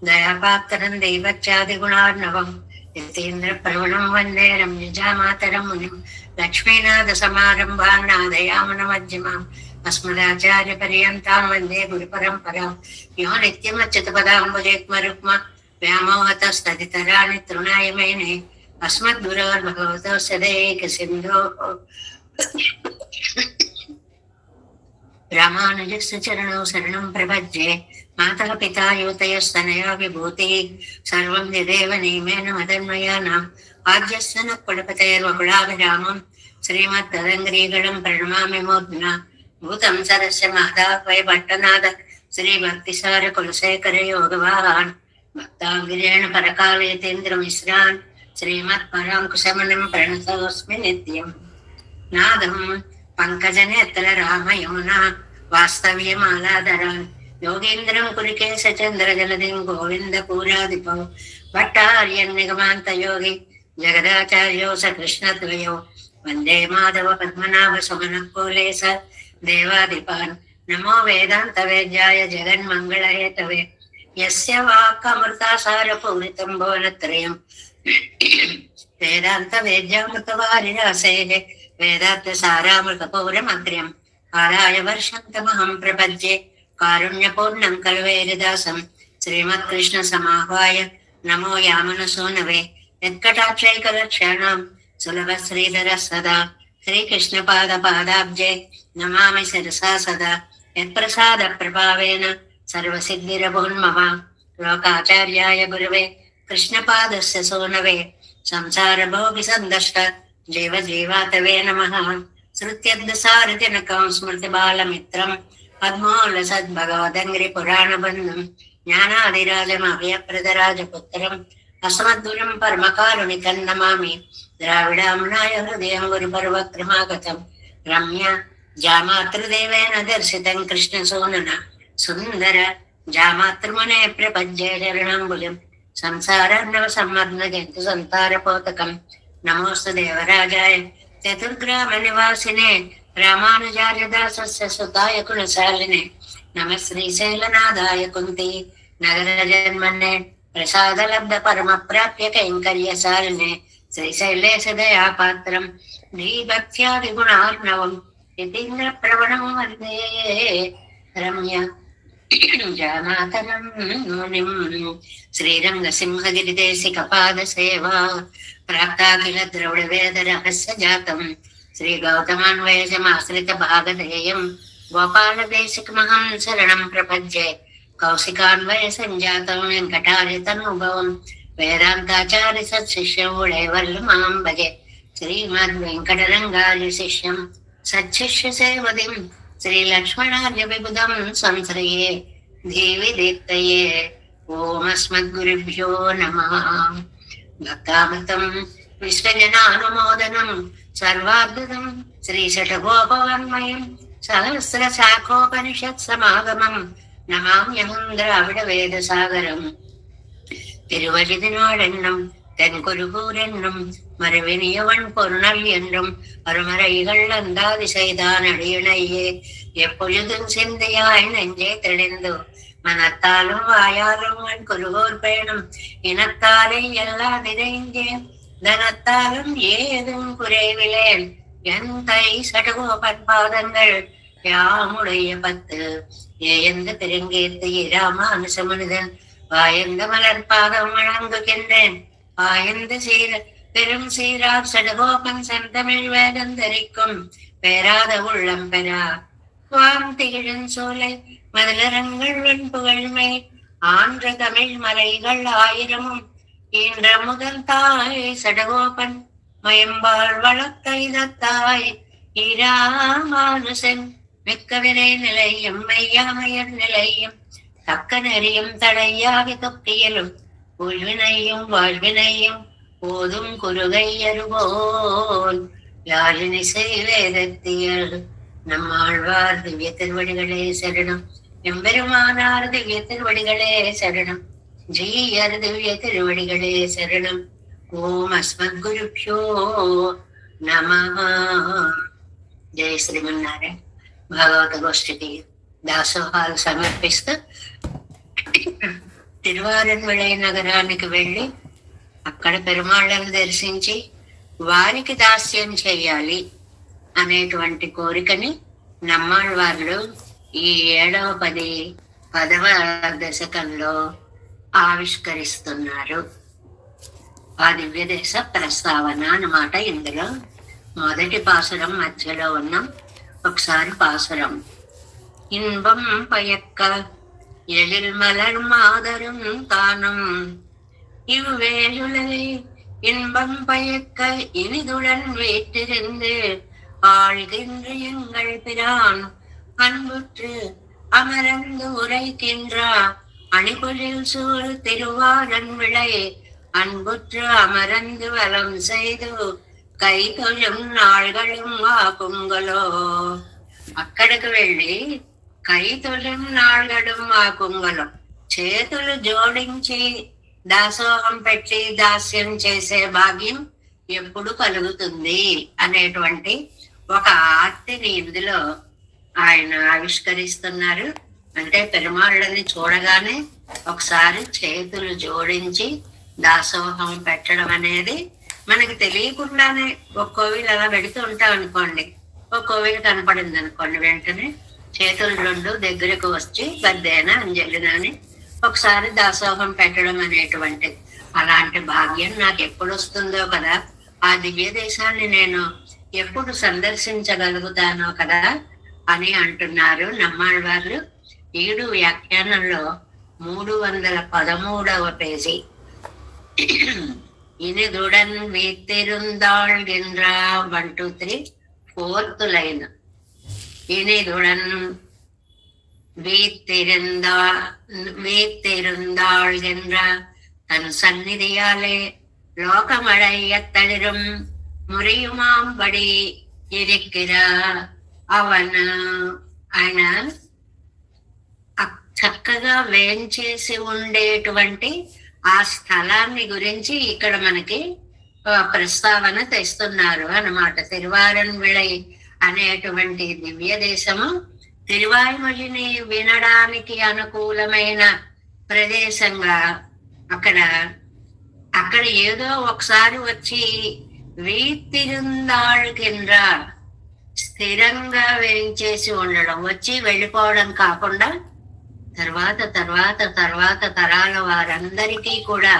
దయాపాత్రం దైవత్యాదిగుణార్ణవం యతీంద్ర ప్రవణం వందే రమ్యజామాతరం మునిం లక్ష్మీనాథ సమారంభాన్ నాదయామన మధ్యమాం అస్మదాచార్య పర్యంతాం వందే గురు పరంపరాం యో నిత్యమచ్యుతపదాంబుజేక్మరుక్మ వ్యామోహతస్తదితరాణి తృణాయమేనే అస్మద్గురోర్భగవతో సదైక సింధో రామానుజస్య చరణౌ శరణం ప్రపద్యే మాతః పితా యువతయస్తనయా విభూతి సర్వం యదేవ నియమేన మదన్మయానాం ఆద్యస్య నః కులపతేర్వకులాభిరామం శ్రీమద్దదంగ్రీగణం ప్రణమామి మూర్ధ్నా భూతం సరస్య మహదాహ్వయ పట్టనాద శ్రీభక్తిసార కులశేఖర యోగవాహాన్ భక్తాంగిరేణ పరకాలయతేంద్రమిశ్రాన్ శ్రీమత్పరాంకుశమనం ప్రణతోస్మి నిత్యం నాదం పంకజనేత్ర రామయమునా వాస్తవ్యమాలాధరాన్ యోగేంద్రం కురికేశ చంద్ర జలదిం గోవింద పూరాధిపో భట్టార్యన్ నిగమాంత యోగి జగదాచార్యో స కృష్ణద్వయో వందే మాధవ పద్మనాభ సుమన కోలేశ దేవాధిపాన్ నమో వేదాంత వేద్యాయ జగన్మంగళహేతవే యస్య వాక్కమృతాసార పూరితం భువనత్రయం వేదాంత వేద్యామృతవారిరాసేః వేదాంత సారామృత పౌరమగ్ర్యం ఆరాయ వర్షంతమహం ప్రపద్యే కారుణ్యపూర్ణం కల్వేరిదాసం శ్రీమత్కృష్ణ సమాహ్వాయ నమో యామనసూనవే యత్కటాక్షైకలక్షాణం సులభ శ్రీధర సదా శ్రీకృష్ణ పాద పాదాబ్జే నమామి శిరసా సదా యత్ప్రసాద ప్రభావేన సర్వసిద్ధిరభూన్మమ లోకాచార్యాయ గురవే కృష్ణపాదస్య సూనవే సంసార భోగి సందష్ట జీవ జీవాతవే నమః శృత్యర్థసారజనకం స్మృతి బాలమిత్రం పద్మోల సద్భగవదంగ్రి పురాణ బంధం జ్ఞానాదిరాజమభయప్రదరాజపుత్రం అస్మద్గురం పరమకారుణికం నమామి ద్రావిడామ్నాయ హృదయం గురుపర్వక్రమాగతం రమ్య జామాతృదేవేన దర్శితం కృష్ణసూనన సుందర జామాతృమునే ప్రపద్యే చరణంబుజం సంసారార్ణవ సమ్మగ్న జంతు సంతారపోతకం నమోస్తు దేవరాజాయ చతుర్గ్రామ నివాసినే రామానుజార్యదాసస్య సుతాయ కులశాలినే నమ శ్రీశైలనాథాయ కుంతి నగర జన్మన్నే ప్రసాద లబ్ధ పరమ ప్రాప్య కైంకర్యశాలినే శ్రీశైలేశ దయాపాత్రం శ్రీభక్త్యాది గుణార్ణవం యతీంద్ర ప్రవణం వందే రమ్య జామాతరం మునిం శ్రీరంగ సింహగిరిదేశిక పాద సేవా ప్రాప్తాఖిల ద్రవిడ వేద రహస్య జాతం శ్రీ గౌతమాన్వయజమాశ్రిత భాగధేయం గోపాల దేశికమహం శరణం ప్రపద్యే కౌశికాన్వయ సంజాతం వెంకటార్య తనుభవం వేదాంతాచార్య సత్శిష్యం ఉడైవల్లుమాం భజే శ్రీమద్ వెంకటరంగార్య శిష్యం సత్శిష్య సేవదిం శ్రీ లక్ష్మణార్య విబుధం సంశ్రయే దేవి దీప్తయే ఓం అస్మద్గురుభ్యో నమః భక్తామృతం విశ్వజనానుమోదనం సర్వాద్భుతం శ్రీ శఠగోపవన్మయం సహస్ర శాఖోపనిషత్ సమాగమం నమామ్యహం ద్రావిడ వేద సాగరం திருவழிதினாடென்னும் தென் குருகூரென்னும் மறுவினியவன் பொருணல் என்றும் அருமறைகள் அந்தாதி செய்தான் அடியணையே எப்பொழுதும் சிந்தையாய் நெஞ்சே தெளிந்து மனத்தாலும் வாயாலும் என் குருகூர் பேணும் இனத்தாலே எல்லா நிறைந்தேன் தனத்தாலும் ஏதும் குறைவிலேன் என் தை சடகோபன் பாதங்கள் யாமுடைய 10 ஏந்த பெருங்கேத்து இராமானுச மனிதன் வாயந்த மலர் பாதம் வழங்குகின்றேன் வாயந்த சீர பெரும் சீரார் சடகோபன் செந்தமிழ் வேதந்தரிக்கும் பேராத உள்ளம் பெறா வாம் திகழும் சோலை மதிலரங்கள் வெண்புகழ்மை ஆன்ற தமிழ் மலைகள் ஆயிரமும் ஈன்ற முதல் தாய் சடகோபன் மயம்பாள் வழக்கைதத்தாய் இராமானுசன் மிக்க விரை நிலையும் மையாமையர் நிலையும் தக்க நெறியும் தடையாகி தொக்கியலும் உள்வினையும் வாழ்வினையும் போதும் குருகையருபோல் யாழினி செய்வேதத்தியல் நம்மாழ்வார் திவ்ய திருவடிகளே சரணம் எம்பெருமானார் திவ்ய திருவடிகளே சரணம் ஜீயர் திவ்ய திருவடிகளே சரணம் ఓం అస్మద్గురుభ్యో నమః. జై శ్రీమన్నారాయణ. భాగవత గోష్ఠికి దాసోహాలు సమర్పిస్తూ తిరువారన్మలై నగరానికి వెళ్ళి అక్కడ పెరుమాళ్ళను దర్శించి వారికి దాస్యం చేయాలి అనేటువంటి కోరికని నమ్మాళ్ళవార్లు ఈ 7వ దశకంలో ఆవిష్కరిస్తున్నారు. ఆ దివ్య దేశ ప్రస్తావన అన్నమాట. ఇందులో మొదటి పాసురం మధ్యలో ఉన్నాం. ఒకసారి పాసురం. இன்பம் பயக்க எழில் மலர் மாதரும் தானும் இவ்வேளுலை இன்பம் பயக்க இனிதுடன் வீட்டிருந்து ஆழ்கின்ற எங்கள் பிரான் அன்புற்று அமர்ந்து உரைக்கின்ற அணிபொழில் சூழ் திருவாரன்விளை அன்புற்று அமர்ந்து வலம் செய்து கை தொழும் நாள்களும் ஆகுங்களோ. అక్కడికి వెళ్ళి కై తొలిం నాళ్ళడం ఆ కుంగలో చేతులు జోడించి దాసోహం పెట్టి దాస్యం చేసే భాగ్యం ఎప్పుడు కలుగుతుంది అనేటువంటి ఒక ఆర్తిని ఇందులో ఆయన ఆవిష్కరిస్తున్నారు. అంటే పెరుమాళ్ళని చూడగానే ఒకసారి చేతులు జోడించి దాసోహం పెట్టడం అనేది మనకి తెలియకుండానే ఒక్కోవిలు అలా పెడుతూ ఉంటాం అనుకోండి. ఒక్కోవిలు కనపడింది అనుకోండి, వెంటనే చేతులు రెండు దగ్గరకు వచ్చి గద్దేనా అంజలినా అని ఒకసారి దాసోహం పెట్టడం అనేటువంటి అలాంటి భాగ్యం నాకు ఎప్పుడు వస్తుందో కదా, ఆ దివ్య దేశాన్ని నేను ఎప్పుడు సందర్శించగలుగుతానో కదా అని అంటున్నారు నమ్మాళ్ళవార్లు. 7 వ్యాఖ్యానంలో 313వ పేజీ. இனிதுடன் வீத்திருந்தாள்கின்ற 1 2 3 4th line. இனிதுடன் வீத்திருந்தாள்கின்ற தன் சந்நிதியாலே லோகமடைய தளிரும் முறையுமாம்படி இருக்கிற அவன் ఆయన చక్కగా వేంచేసి ఉండేటువంటి ఆ స్థలాన్ని గురించి ఇక్కడ మనకి ప్రస్తావన తెస్తున్నారు అన్నమాట. తిరువారన్విళై అనేటువంటి దివ్య దేశము తిరువాయిమొழிని వినడానికి అనుకూలమైన ప్రదేశంగా అక్కడ ఏదో ఒకసారి వచ్చి వీతిరుందాళ్ కింద స్థిరంగా వేయించేసి ఉండడం, వచ్చి వెళ్ళిపోవడం కాకుండా తర్వాత తర్వాత తర్వాత తరాల వారందరికీ కూడా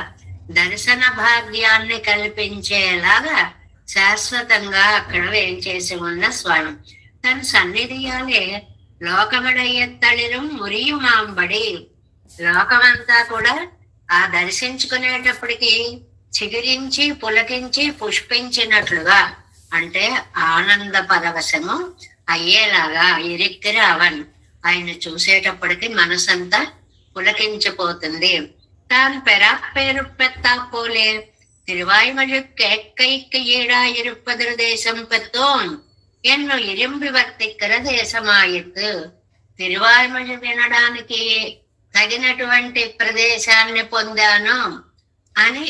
దర్శన భాగ్యాన్ని కల్పించేలాగా శాశ్వతంగా అక్కడ వేయించేసి ఉన్న స్వామి తన సన్నిధియాలే లోకమడయ్యత్తళిరం మురియుమాంబడి, లోకమంతా కూడా ఆ దర్శించుకునేటప్పటికి చిగురించి పులకించి పుష్పించినట్లుగా, అంటే ఆనంద పరవశము అయ్యేలాగా ఇరిక్కిర అవన్ ఆయన చూసేటప్పటికి మనసంతా పులకించిపోతుంది. తాను పెరాపేరు పెత్తా పోలే తిరువాయిమొழிக்கு எக்கைக்கு ஈடா இருப்பது தேசம் பெத்தோன் என்னும் ఇరింబి వర్తిక్కర దేశమాయిత్తు. తిరువాయిమొഴి వినడానికి తగినటువంటి ప్రదేశాన్ని పొందాను అని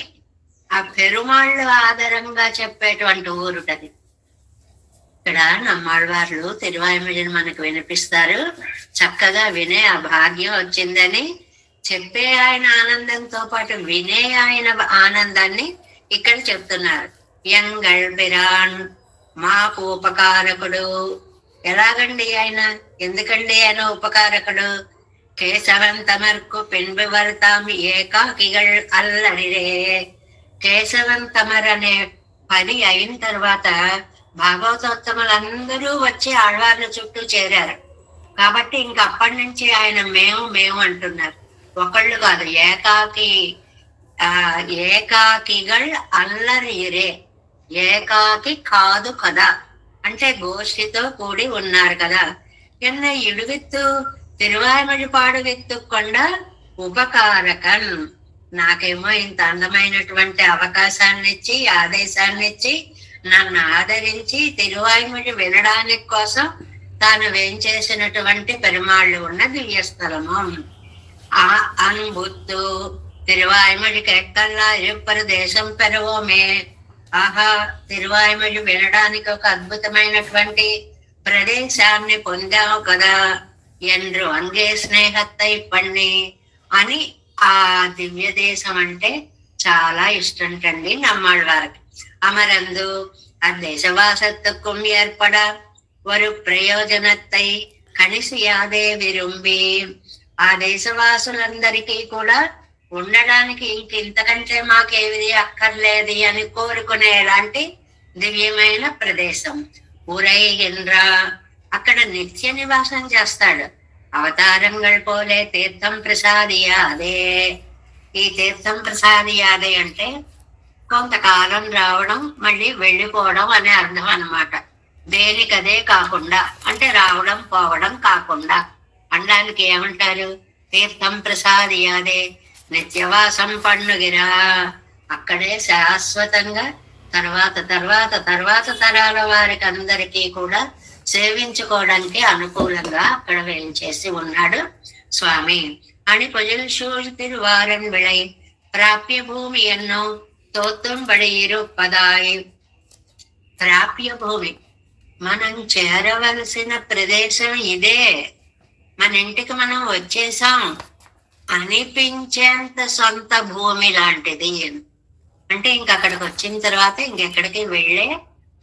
ఆ పెరుమాళ్ళు ఆధారంగా చెప్పేటువంటి ఊరుటది. ఇక్కడ నమ్మాళ్ళవార్లు తిరువాయిమొழிని మనకు వినిపిస్తారు. చక్కగా వినే ఆ భాగ్యం వచ్చిందని చెప్పే ఆయన ఆనందంతో పాటు వినే ఆయన ఆనందాన్ని ఇక్కడ చెప్తున్నారు. యంగళ్ పిరాన్ మాకు ఉపకారకుడు. ఎలాగండి ఆయన, ఎందుకండి ఆయన ఉపకారకుడు? కేశవంతమర్కు పెన్బివర్తామి ఏకాకిగళ్ అల్లరిరే. కేశవంతమర్ అనే పని అయిన తర్వాత భాగవతోత్తములందరూ వచ్చి ఆళ్వార్ల చుట్టూ చేరారు కాబట్టి ఇంక అప్పటి నుంచి ఆయన మేము మేము అంటున్నారు. ఒకళ్ళు కాదు, ఏకాకిగళ్ అల్లరిరే. ఏకాకి కాదు కదా, అంటే గోష్ఠితో కూడి ఉన్నారు కదా. ఎన్న ఇడువిత్తు తిరువాయిమొഴి పాడువిత్తుకొండ ఉపకారకన్. నాకేమో ఇంత అందమైనటువంటి అవకాశాన్ని ఇచ్చి ఆదేశాన్ని ఇచ్చి నన్ను ఆదరించి తిరువాయిమొഴి వినడానికి కోసం తాను వేంచేసినటువంటి పెరుమాళ్ళు ఉన్న దివ్యస్థలము. ఆ అన్బుత్తు తిరువాయిమొഴి కేక్కల్లా ఇరుప్పరు దేశం పెరవోమే. ఆహా, తిరువాయిమొഴి వినడానికి ఒక అద్భుతమైనటువంటి ప్రదేశాన్ని పొందావు కదా, ఎండ్రు అంగే స్నేహత్తై పన్ని అని ఆ దివ్య దేశం అంటే చాలా ఇష్టం కండి నమ్మాళ్ళ వారికి. అమరందు அத்தேசவாசத்துக்கும் ஏற்பட ஒரு ప్రయోజనத்தை కనిసియాదే విరుంబి, ఆ దేశవాసులందరికీ కూడా ఉండడానికి ఇంతకంటే మాకేది అక్కర్లేదు అని కోరుకునేలాంటి దివ్యమైన ప్రదేశం. ఉరైగిన్ర, అక్కడ నిత్య నివాసం చేస్తాడు. అవతారంగల్ పోలే తీర్థం ప్రసాదియాదే. ఈ తీర్థం ప్రసాదియాదే అంటే కొంతకాలం రావడం మళ్ళీ వెళ్ళిపోవడం అనే అర్థం అన్నమాట. దేనికదే కాకుండా, అంటే రావడం పోవడం కాకుండా అనడానికి ఏమంటారు? తీర్థం ప్రసాదియాదే, నిత్యవాసం పండుగిరా. అక్కడే శాశ్వతంగా తర్వాత తర్వాత తర్వాత తరాల వారికి అందరికీ కూడా సేవించుకోవడానికి అనుకూలంగా అక్కడ వేయించేసి ఉన్నాడు స్వామి అని పొజిల్ షూర్ తిరువారన్ విళై ప్రాప్య భూమి ఎన్నో తోత్తుంబడి ఇరుపదాయి. ప్రాప్య భూమి, మనం చేరవలసిన ప్రదేశం ఇదే, మన ఇంటికి మనం వచ్చేసాం అనిపించేంత సొంత భూమి లాంటిది. అంటే ఇంక అక్కడికి వచ్చిన తర్వాత ఇంకెక్కడికి వెళ్ళే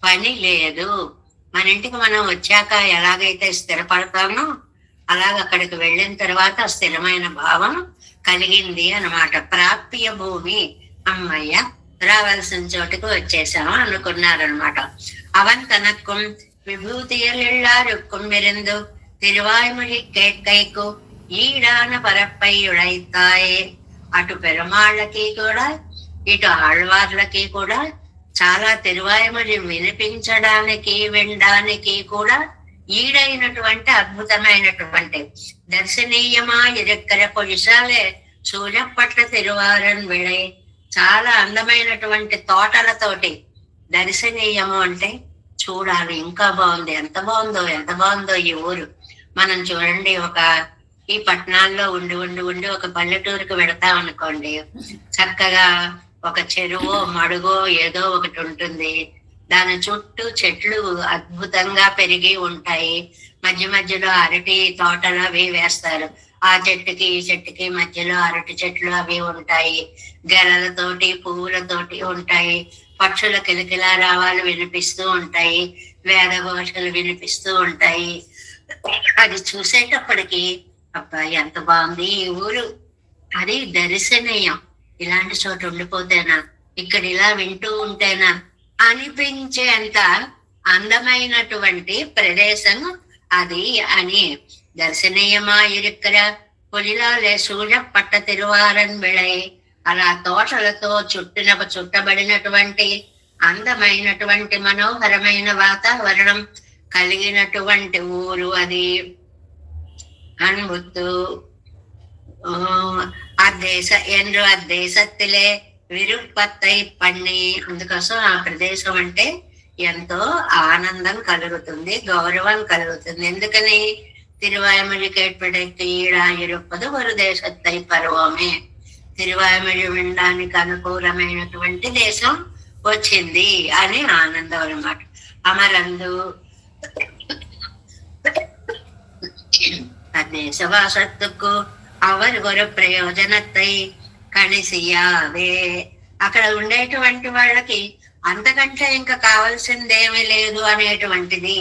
పని లేదు. మన ఇంటికి మనం వచ్చాక ఎలాగైతే స్థిరపడతామో అలాగ అక్కడికి వెళ్ళిన తర్వాత స్థిరమైన భావం కలిగింది అన్నమాట. ప్రాప్య భూమి, అమ్మయ్య రావాల్సిన చోటుకు వచ్చేసాము అనుకున్నారనమాట. అవన్ తనకు விபூதியெல்லாருக்கும் இருந்து திருவாய்மொழி கேட்கைக்கு ఈడాన పరప్పై ఉడైతాయే. అటు పెరుమాళ్ళకి కూడా ఇటు ఆళ్వార్లకి కూడా చాలా తిరువాయుమొഴി వినిపించడానికి వినడానికి కూడా ఈడైనటువంటి అద్భుతమైనటువంటి దర్శనీయమా ఇరక్కర పొడిసాలే సూర్యపట్ల తిరువారన్ విళై. చాలా అందమైనటువంటి తోటలతోటి దర్శనీయము అంటే చూడాలి, ఇంకా బాగుంది, ఎంత బాగుందో ఎంత బాగుందో ఈ ఊరు. మనం చూడండి, ఈ పట్టణాల్లో ఉండి ఉండి ఉండి ఒక పల్లెటూరుకు వెడతాం అనుకోండి, చక్కగా ఒక చెరువో మడుగో ఏదో ఒకటి ఉంటుంది. దాని చుట్టూ చెట్లు అద్భుతంగా పెరిగి ఉంటాయి. మధ్య మధ్యలో అరటి తోటలు అవి వేస్తారు. ఆ చెట్టుకి ఈ చెట్టుకి మధ్యలో అరటి చెట్లు అవి ఉంటాయి. గెలలతోటి పువ్వులతోటి ఉంటాయి. పక్షుల కిలకిలా రావాలు వినిపిస్తూ ఉంటాయి. వేదఘోషలు వినిపిస్తూ ఉంటాయి. అది చూసేటప్పటికి అబ్బా ఎంత బాగుంది ఈ ఊరు, అది దర్శనీయం. ఇలాంటి చోట ఉండిపోతేనా, ఇక్కడ ఇలా వింటూ ఉంటేనా అనిపించేంత అందమైనటువంటి ప్రదేశం అది అని. దర్శనీయమా ఇరుక్కర పొలిలాలే సూర్యపట్ట తిరువారన్ విళై. అలా తోటలతో చుట్టబడినటువంటి అందమైనటువంటి మనోహరమైన వాతావరణం కలిగినటువంటి ఊరు అది. అన్బుత్తు అద్దేశத்திலே విరుపత్తై పన్ని. అందుకోసం ఆ ప్రదేశం అంటే ఎంతో ఆనందం కలుగుతుంది, గౌరవం కలుగుతుంది. ఎందుకని? తిరువాయుమొഴി కేట్పడైతే ఈడా ఇరుపదు ఒక దేశత్తై పర్వమే. తిరువాయుమొഴి వినడానికి అనుకూలమైనటువంటి దేశం వచ్చింది అని ఆనందం అన్నమాట. అమరందు దేశవాసత్తుకు అవర్ ఒక ప్రయోజనத்தை కనిసియాదే. అక్కడ ఉండేటువంటి వాళ్ళకి అంతకంటే ఇంకా కావాల్సిందేమీ లేదు అనేటువంటిది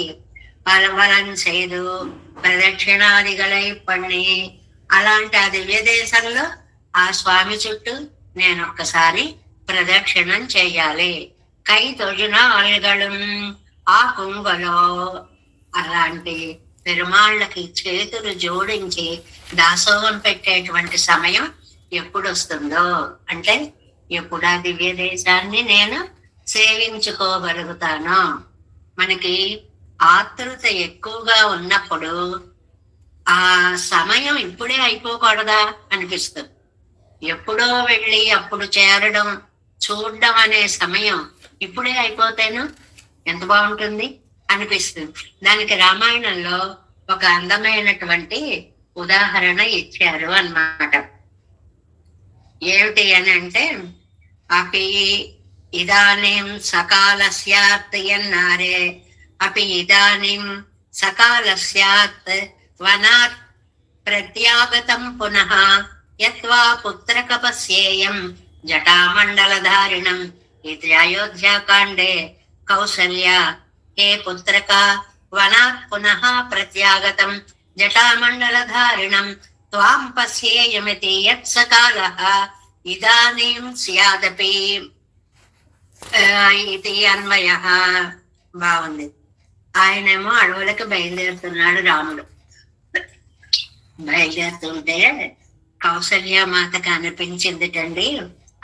పలవలం చేయదు ప్రదక్షిణాదిగలై పన్ని. అలాంటి ఆ దివ్య దేశంలో ఆ స్వామి చుట్టూ నేను ఒక్కసారి ప్రదక్షిణం చెయ్యాలి. కై తొజిన అల్గళం ఆ కుంగలో. అలాంటి పెరుమాళ్ళకి చేతులు జోడించి దాసోహం పెట్టేటువంటి సమయం ఎప్పుడు వస్తుందో, అంటే ఎప్పుడు ఆ దివ్య దేశాన్ని నేను సేవించుకోగలుగుతాను. మనకి ఆతృత ఎక్కువగా ఉన్నప్పుడు ఆ సమయం ఇప్పుడే అయిపోకూడదా అనిపిస్తుంది. ఎప్పుడో వెళ్ళి అప్పుడు చేరడం చూడడం అనే సమయం ఇప్పుడే అయిపోతేను ఎంత బాగుంటుంది అనిపిస్తుంది. దానికి రామాయణంలో ఒక అందమైనటువంటి ఉదాహరణ ఇచ్చారు అన్నమాట. ఏమిటి అని అంటే, అపి ఇదానీం సకాలస్యాత్ ఎన్నారే. అపి ఇదానీం సకాలస్యాత్ వనాత్ ప్రత్యాగతం పునః యత్వా పుత్రక పశ్యేయం జటామండలధారిణం. ఇది అయోధ్యాకాండే కౌసల్య. హే పుత్రక, వనాత్ పునః ప్రత్యాగతం జటామండలధారిణం త్వాం పశ్యేయమితి యత్సకాలః ఇదానీం స్యాదపి. ఇది అన్వయః. బాగుంది. ఆయనేమో అడవులకు బయలుదేరుతున్నాడు రాముడు. బయలుదేరుతుంటే కౌసల్య మాతకు అనిపించిందిటండి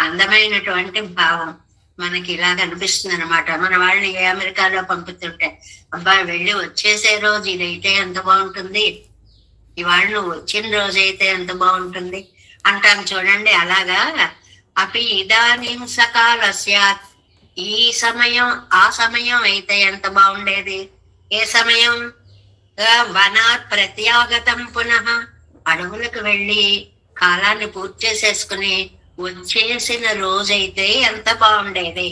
అందమైనటువంటి భావం. మనకి ఇలా కనిపిస్తుంది అనమాట. మన వాళ్ళని ఏ అమెరికాలో పంపుతుంటే, అబ్బాయి వెళ్ళి వచ్చేసే రోజు ఇదైతే ఎంత బాగుంటుంది, ఇవాళ నువ్వు వచ్చిన రోజు అయితే ఎంత బాగుంటుంది అంటాం చూడండి. అలాగా అపి ఇదానీం సకాల స్యాత్, ఈ సమయం ఆ సమయం అయితే ఎంత బాగుండేది. ఏ సమయం? వనాత్ ప్రత్యాగతం పునః, అడవులకు వెళ్ళి కాలాన్ని పూర్తి చేసేసుకుని వచ్చేసిన రోజైతే ఎంత బాగుండేది.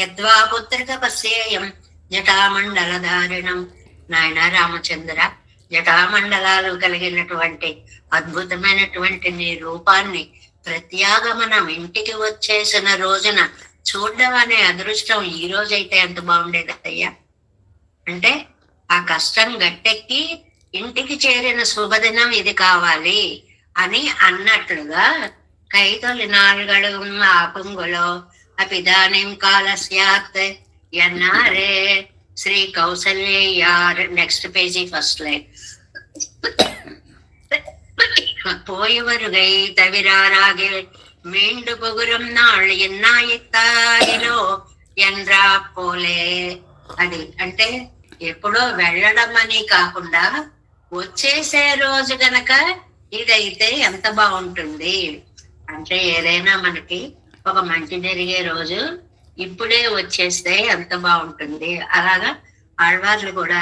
యద్వా పుత్రిక పశ్యేయం జటామండలధారిణం. నాయన రామచంద్ర, జటామండలాలు కలిగినటువంటి అద్భుతమైనటువంటి నీ రూపాన్ని ప్రత్యాగమనం ఇంటికి వచ్చేసిన రోజున చూడడం అనే అదృష్టం ఈ రోజైతే ఎంత బాగుండేది అయ్యా. అంటే ఆ కష్టం గట్టెక్కి ఇంటికి చేరిన శుభదినం ఇది కావాలి అని అన్నట్లుగా కైతొలి నాలుగడు ఆపుంగులో అపిదానిం కాల స్యాత్ ఎన్నారే శ్రీ కౌసల్యార్. Next page first line. போயவருகை தவிராராக மீண்டு பொகுரும் நாள் ఎన్నాయిత్తాయిలో ఎన్రా పోలే. అది అంటే ఎప్పుడో వెళ్ళడం అని కాకుండా వచ్చేసే రోజు గనక ఇదైతే ఎంత బాగుంటుంది. అంటే ఏదైనా మనకి ఒక మంచి జరిగే రోజు ఇప్పుడే వచ్చేస్తే ఎంత బాగుంటుంది. అలాగా ఆళ్వార్లు కూడా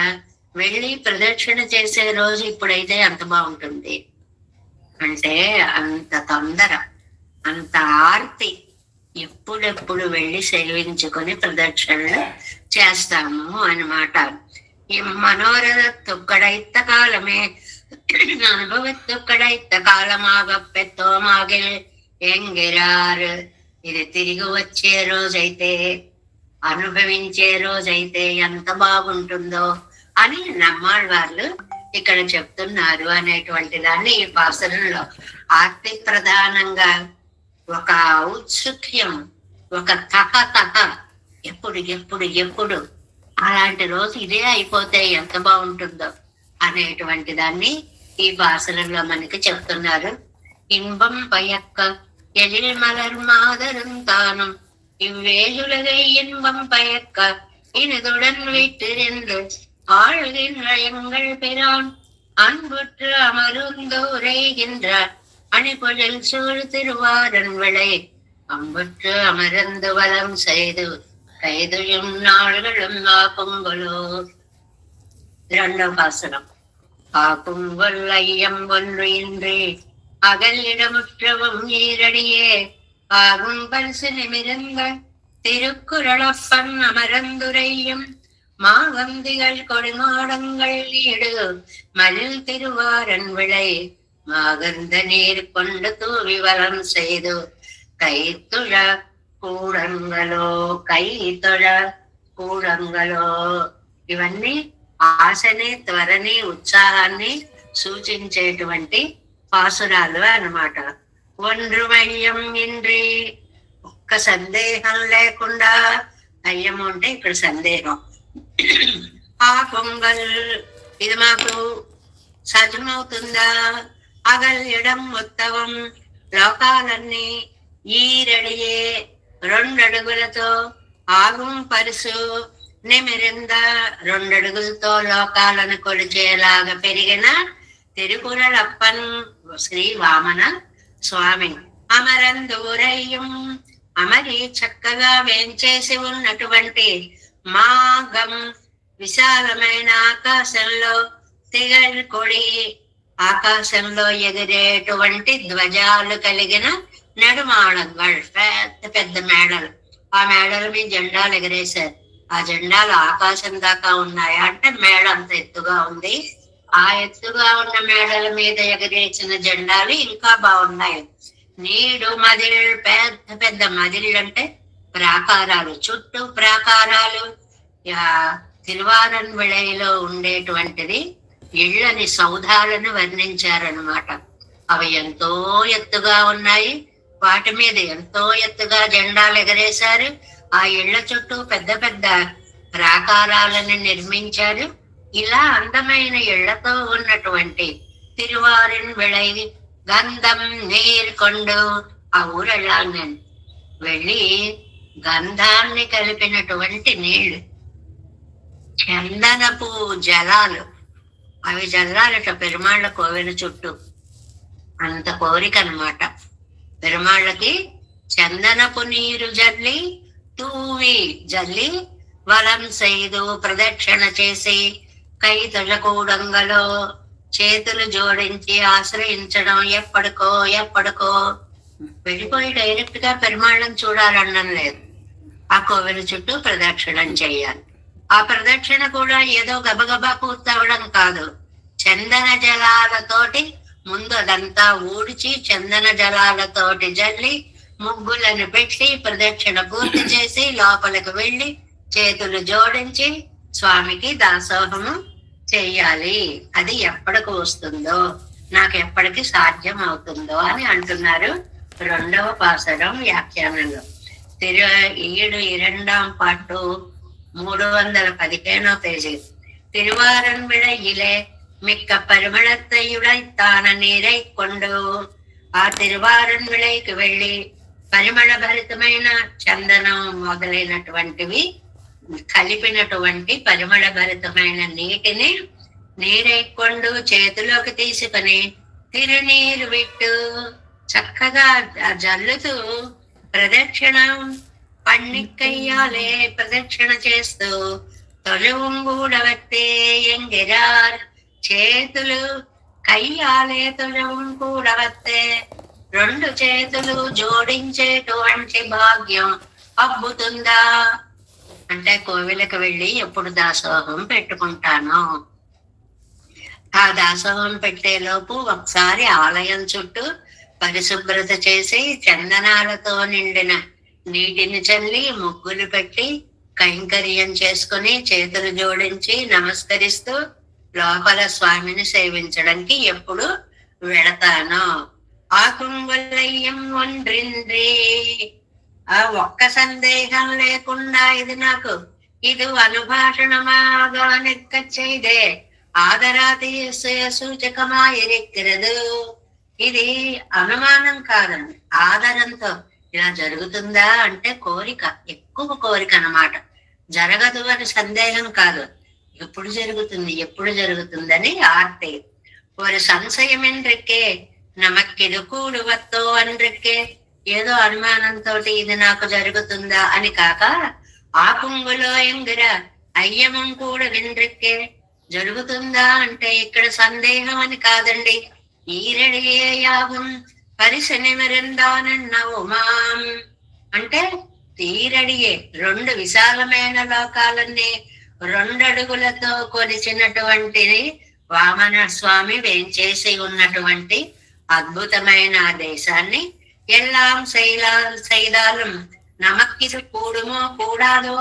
వెళ్ళి ప్రదక్షిణ చేసే రోజు ఇప్పుడైతే ఎంత బాగుంటుంది. అంటే అంత తొందర, అంత ఆర్తి ఎప్పుడెప్పుడు వెళ్ళి సేవించుకొని ప్రదక్షిణలు చేస్తాము అన్నమాట. ఈ మనోరథ తుక్కడైత కాలమే అనుభవిత్తుక్కడైత కాలమాగ పెత్తోమాగే ఎంగిరారు. ఇది తిరిగి వచ్చే రోజైతే, అనుభవించే రోజైతే ఎంత బాగుంటుందో అని నమ్మాళ్ళవాళ్ళు ఇక్కడ చెప్తున్నారు అనేటువంటి దాన్ని ఈ పాసరంలో ఆర్తి ప్రధానంగా ఒక ఔత్సుక్యం, ఒక తహ ఎప్పుడు ఎప్పుడు ఎప్పుడు అలాంటి రోజు ఇదే అయిపోతే ఎంత బాగుంటుందో అనేటువంటి దాన్ని ఈ భాషలలో మనకి చెప్తున్నారు. ఇంబం పయక్క ఎజిల్ మలర్ మాదరం తానం ఇవ్వేజులగై இன்பம் பயக்க இனிதுடன் வீட்டிருந்து ஆழ்கின்ற எங்கள் பிரான் அன்புற்று அமர்ந்தோரைகின்றார் அணிபொழில் சூழ் திருவாரன் விளை அம்புற்று அமர்ந்து வலம் செய்து கைதுயும் நாள்களும் ஆக்குங்களோ. இரண்டாம் பாசனம். ஆக்குங்கொல் ஐயம் ஒன்று இன்றி அகலிடமுற்றவும் நீரடியே ஆகும் பரிசு நிமிருங்க திருக்குறளப்பன் அமரந்துரையும் மாவந்திகள் கொடுமாடங்கள் ஈடு மலில் திருவாரன் விளை மாகந்த நீர் கொண்டு தூவி வலம் செய்து கைத்துழ కూడంగలో కైతొడ కూడంగలో. ఇవన్నీ ఆశని, త్వరని, ఉత్సాహాన్ని సూచించేటువంటి పాసురాలు అన్నమాట. ఒండ్రుమయ్యం ఇంద్రి, ఒక్క సందేహం లేకుండా, అయ్యము అంటే ఇక్కడ సందేహం. ఆ పొంగల్ ఇది మాకు సాధ్యమవుతుందా? అగల్యడం ఉత్తవం, లోకాలన్నీ ఈరడియే 2 అడుగులతో ఆగుం పరుసు నిమిరింద 2 అడుగులతో లోకాలను కొలిచేలాగా పెరిగిన తిరుకురళప్పన్ శ్రీ వామన స్వామి అమరందూరయ్యం, అమరి చక్కగా వేంచేసి ఉన్నటువంటి మాగం విశాలమైన ఆకాశంలో తిగల్ కొడి, ఆకాశంలో ఎగిరేటువంటి ధ్వజాలు కలిగిన నడుమాడంగల్, పెద్ద పెద్ద మేడలు. ఆ మేడల మీద జెండాలు ఎగరేశారు. ఆ జెండాలు ఆకాశం దాకా ఉన్నాయా అంటే మేడ అంత ఎత్తుగా ఉంది. ఆ ఎత్తుగా ఉన్న మేడల మీద ఎగరేసిన జెండాలు ఇంకా బాగున్నాయి. నీడు మదిల్, పెద్ద పెద్ద మదిళ్ళు అంటే ప్రాకారాలు, చుట్టూ ప్రాకారాలు. తిరువారన్ విళయలో ఉండేటువంటిది ఇళ్ళని, సౌధాలను వర్ణించారనమాట. అవి ఎంతో ఎత్తుగా ఉన్నాయి, వాటి మీద ఎంతో ఎత్తుగా జెండాలు ఎగరేశారు. ఆ ఇళ్ల చుట్టూ పెద్ద పెద్ద ప్రాకారాలను నిర్మించారు. ఇలా అందమైన ఇళ్లతో ఉన్నటువంటి తిరువారన్ విళై గంధం నీర్కొండు, ఆ ఊరు వెళ్ళాలి నేను. వెళ్ళి గంధాన్ని కలిపినటువంటి నీళ్లు, చందనపు జలాలు, అవి జల్లాలట పెరుమాళ్ళ కోవెల చుట్టూ. అంత కోరిక అనమాట పెరుమాళ్ళకి. చందనపు నీరు జల్లి తూవి జల్లి వలం సైదు ప్రదక్షిణ చేసి కై తొలకూడంగలో చేతులు జోడించి ఆశ్రయించడం. ఎప్పటికో ఎప్పటికో వెళ్ళిపోయి డైరెక్ట్ గా పెరుమాళ్ళని చూడాలనడం లేదు, ఆ కోవెల చుట్టూ ప్రదక్షిణం చేయాలి. ఆ ప్రదక్షిణ కూడా ఏదో గబగబా పూర్తవడం కాదు, చందన జలాలతోటి ముందు అదంతా ఊడ్చి చందన జలాలతోటి జల్లి ముగ్గులను పెట్టి ప్రదక్షిణ పూర్తి చేసి లోపలికి వెళ్ళి చేతులు జోడించి స్వామికి దాసోహము చెయ్యాలి. అది ఎప్పటికి వస్తుందో, నాకు ఎప్పటికి సాధ్యం అవుతుందో అని అంటున్నారు 2వ పాసరం వ్యాఖ్యానంలో. 7 పాటు 315వ పేజీ. తిరువారన్ విళయిలే మిక్క పరిమళத்தையுடைத்தான నీరై కొండు. ఆ తిరువారన్ విళైకి వెళ్ళి పరిమళ భరితమైన చందనం మొదలైనటువంటివి కలిపినటువంటి పరిమళ భరితమైన నీటిని నీరైకొండు చేతిలోకి తీసుకుని తిరునీరు విట్టు చక్కగా జల్లుతూ ప్రదక్షిణ పన్నిక్కయ్యాలే ప్రదక్షిణ చేస్తూ తొలవుంగూడవత్తే ఎంగిరార్ చేతులు కయ్యాలే తొలవుంగూడవత్తే 2 చేతులు జోడించేటువంటి భాగ్యం అబ్బుతుందా అంటే కోవిలకు వెళ్ళి ఎప్పుడు దాసోహం పెట్టుకుంటాను. ఆ దాసోహం పెట్టేలోపు ఒకసారి ఆలయం చుట్టూ పరిశుభ్రత చేసి చందనాలతో నిండిన నీటిని చల్లి ముగ్గులు పెట్టి కైంకర్యం చేసుకుని చేతులు జోడించి నమస్కరిస్తూ లోపల స్వామిని సేవించడానికి ఎప్పుడు వెళతాను. ఆకుంగులయ్యం ఒండ్రింద్రి, ఆ ఒక్క సందేహం లేకుండా ఇది నాకు ఇది అనుభాషణమాగా నెక్కచ్చైదే ఆదరాతీయ సూచకమాయిరెక్కిరదు. ఇది అనుమానం కాదండి, ఆదరంతో ఇలా జరుగుతుందా అంటే కోరిక, ఎక్కువ కోరిక అన్నమాట. జరగదు అని సందేహం కాదు, ఎప్పుడు జరుగుతుంది ఎప్పుడు జరుగుతుందని ఆర్తి. ஒரு సంశయం என்றிருக்கே நமக்கிது கூடுவத்தோ அன்றிருக்கே, ఏదో అనుమానంతో ఇది నాకు జరుగుతుందా అని కాక ఆ కుంగులో ఎంగిర అయ్యమం కూడా విండ్రిక్కే, జరుగుతుందా అంటే ఇక్కడ సందేహం అని కాదండి. ఈరడియే యాగం పరిశనిమరిందానన్నవు మాం అంటే తీరడియే 2 విశాలమైన లోకాలన్నీ 2 అడుగులతో కొలిచినటువంటి వామన స్వామి వేంచేసి ఉన్నటువంటి అద్భుతమైన దేశాన్ని ఎల్లాం సైదాలం నమక్కిసు కూడుమో కూడాదో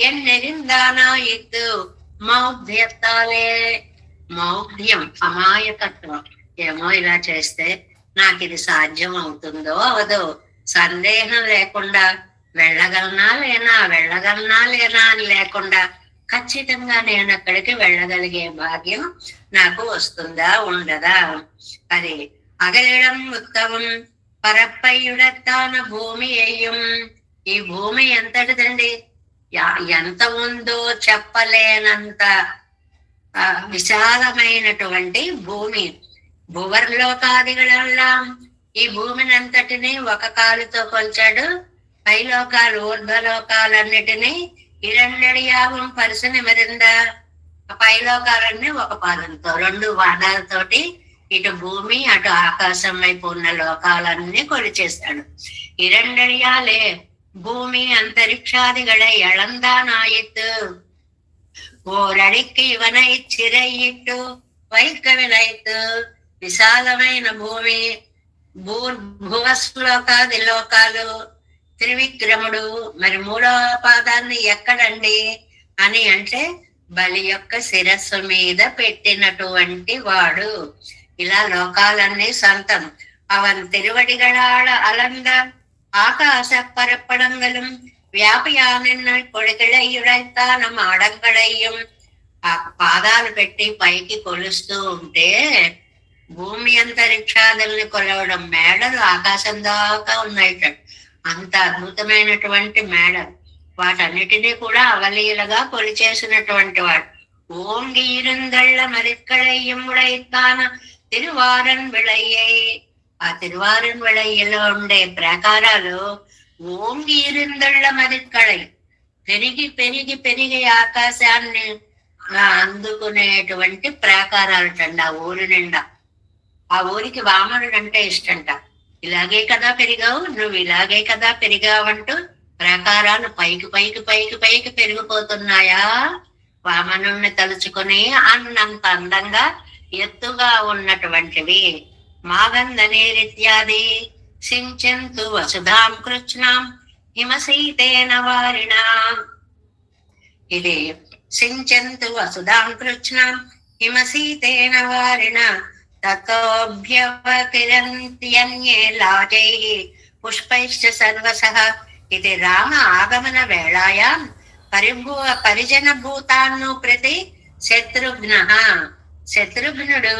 ఎన్నెరిందానా ఎత్తు మౌఢ్యత్తాలే. మౌఢ్యం అమాయకత్వం, ఏమో ఇలా చేస్తే నాకు ఇది సాధ్యం అవుతుందో అవదో సందేహం లేకుండా వెళ్ళగలనా లేనా అని లేకుండా ఖచ్చితంగా నేను అక్కడికి వెళ్ళగలిగే భాగ్యం నాకు వస్తుందా ఉండదా. అది అగలిడం ఉత్తమం పరప్పయుడత్తాన భూమి అయ్యం. ఈ భూమి ఎంతటిదండి, ఎంత ఉందో చెప్పలేనంత విశాలమైనటువంటి భూమి. భువర్లోకాదిగళల్లా ఈ భూమిని అంతటిని ఒక కాలుతో కొల్చాడు. పైలోకాలు ఊర్ధ్వలోకాలన్నిటినీ 2 యాగం పరిసని మరింద. పైలోకాలన్నీ ఒక పాదంతో 2 వాదాలతోటి ఇటు భూమి అటు ఆకాశం వైపు ఉన్న లోకాలన్నీ కొలిచేస్తాడు. 2 యాలే భూమి అంతరిక్షాదిగళ ఎళందానాయిత్తు ఓరడికి ఇవనై చిరయిట్టు వైకవినైత్తు. విశాలమైన భూమి, భువశ్లోకాది లోకాలు, త్రివిక్రముడు, మరి మూడవ పాదాన్ని ఎక్కడండి అని అంటే బలి యొక్క శిరస్సు మీద పెట్టినటువంటి వాడు. ఇలా లోకాలన్నీ సంతం. అవన్ తిరువడిగళాళ అలంద ஆகாச பரப்படங்களும் వ్యాపయానన్న కొడికళయ్యుడైతానం ఆడంగడయ్యం. ఆ పాదాలు పెట్టి పైకి కొలుస్తూ ఉంటే భూమి అంతరిక్షాదుల్ని కొలవడం మేడలు ఆకాశం దాకా ఉన్నాయిట. అంత అద్భుతమైనటువంటి మేడలు, వాటన్నిటినీ కూడా అవలీలగా కొలిచేసినటువంటి వాడు. ఓంగి இருந்தள்ள మరిక్కళయ్యముడైతాన తిరువారన్ విళయ్యై. ఆ తిరువారన్ విళయ్యలో ఉండే ప్రాకారాలు ఓంగి இருந்தள்ள మరిక్కళై, పెరిగి పెరిగి పెరిగి ఆకాశాన్ని అందుకునేటువంటి ప్రాకారాలటండి ఆ ఊరి నిండా. ఆ ఊరికి వామనుడు అంటే ఇష్టంట. ఇలాగే కదా పెరిగావు, నువ్వు ఇలాగే కదా పెరిగావంటూ ప్రాకారాలు పైకి పైకి పైకి పైకి పెరిగిపోతున్నాయా వామనుణ్ణి తలుచుకుని అన్నంత అందంగా ఎత్తుగా ఉన్నటువంటివి. మాగంధనేరిత్యాది సించంతు వసుధాం కృష్ణాం హిమసీతేన వారిణ. ఇది సించంతు వసుధాం కృష్ణాం హిమసీతేన వారిణ తతోభ్యవకిరంత్యన్యే లాజైః పుష్పైశ్చ సర్వసః. ఇది రామ ఆగమన వేళాయాం పరిజన భూతాన్ను ప్రతి శత్రుఘ్న. శత్రుఘ్నుడు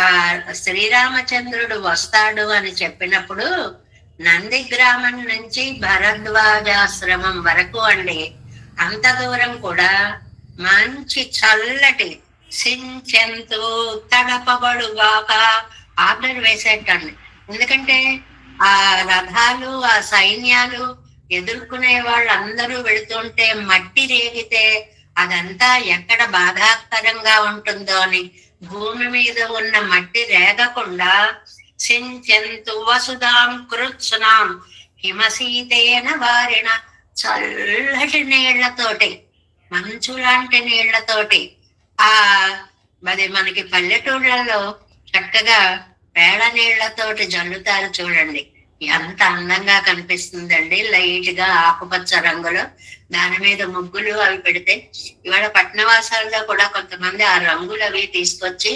ఆ శ్రీరామచంద్రుడు వస్తాడు అని చెప్పినప్పుడు నంది గ్రామం నుంచి భరద్వాజాశ్రమం వరకు అండి, అంత దూరం కూడా మంచి చల్లటి సించెంతు తడపబడుగాక ఆర్డర్ వేసేటండి. ఎందుకంటే ఆ రథాలు ఆ సైన్యాలు ఎదుర్కొనే వాళ్ళందరూ వెళుతుంటే మట్టి రేగితే అదంతా ఎక్కడ బాధాకరంగా ఉంటుందో అని భూమి మీద ఉన్న మట్టి రేగకుండా సించెంతు వసుధాం కృత్స్నాం హిమసీతేన వారిన, చల్లటి నీళ్లతోటి, మంచు లాంటి నీళ్లతోటి. అది మనకి పల్లెటూళ్ళలో చక్కగా పేడ నీళ్లతోటి జల్లుతారు చూడండి, ఎంత అందంగా కనిపిస్తుందండి. లైట్ గా ఆకుపచ్చ రంగులో దాని మీద ముగ్గులు అవి పెడితే, ఇవాళ పట్టణవాసాల్లో కూడా కొంతమంది ఆ రంగులు అవి తీసుకొచ్చి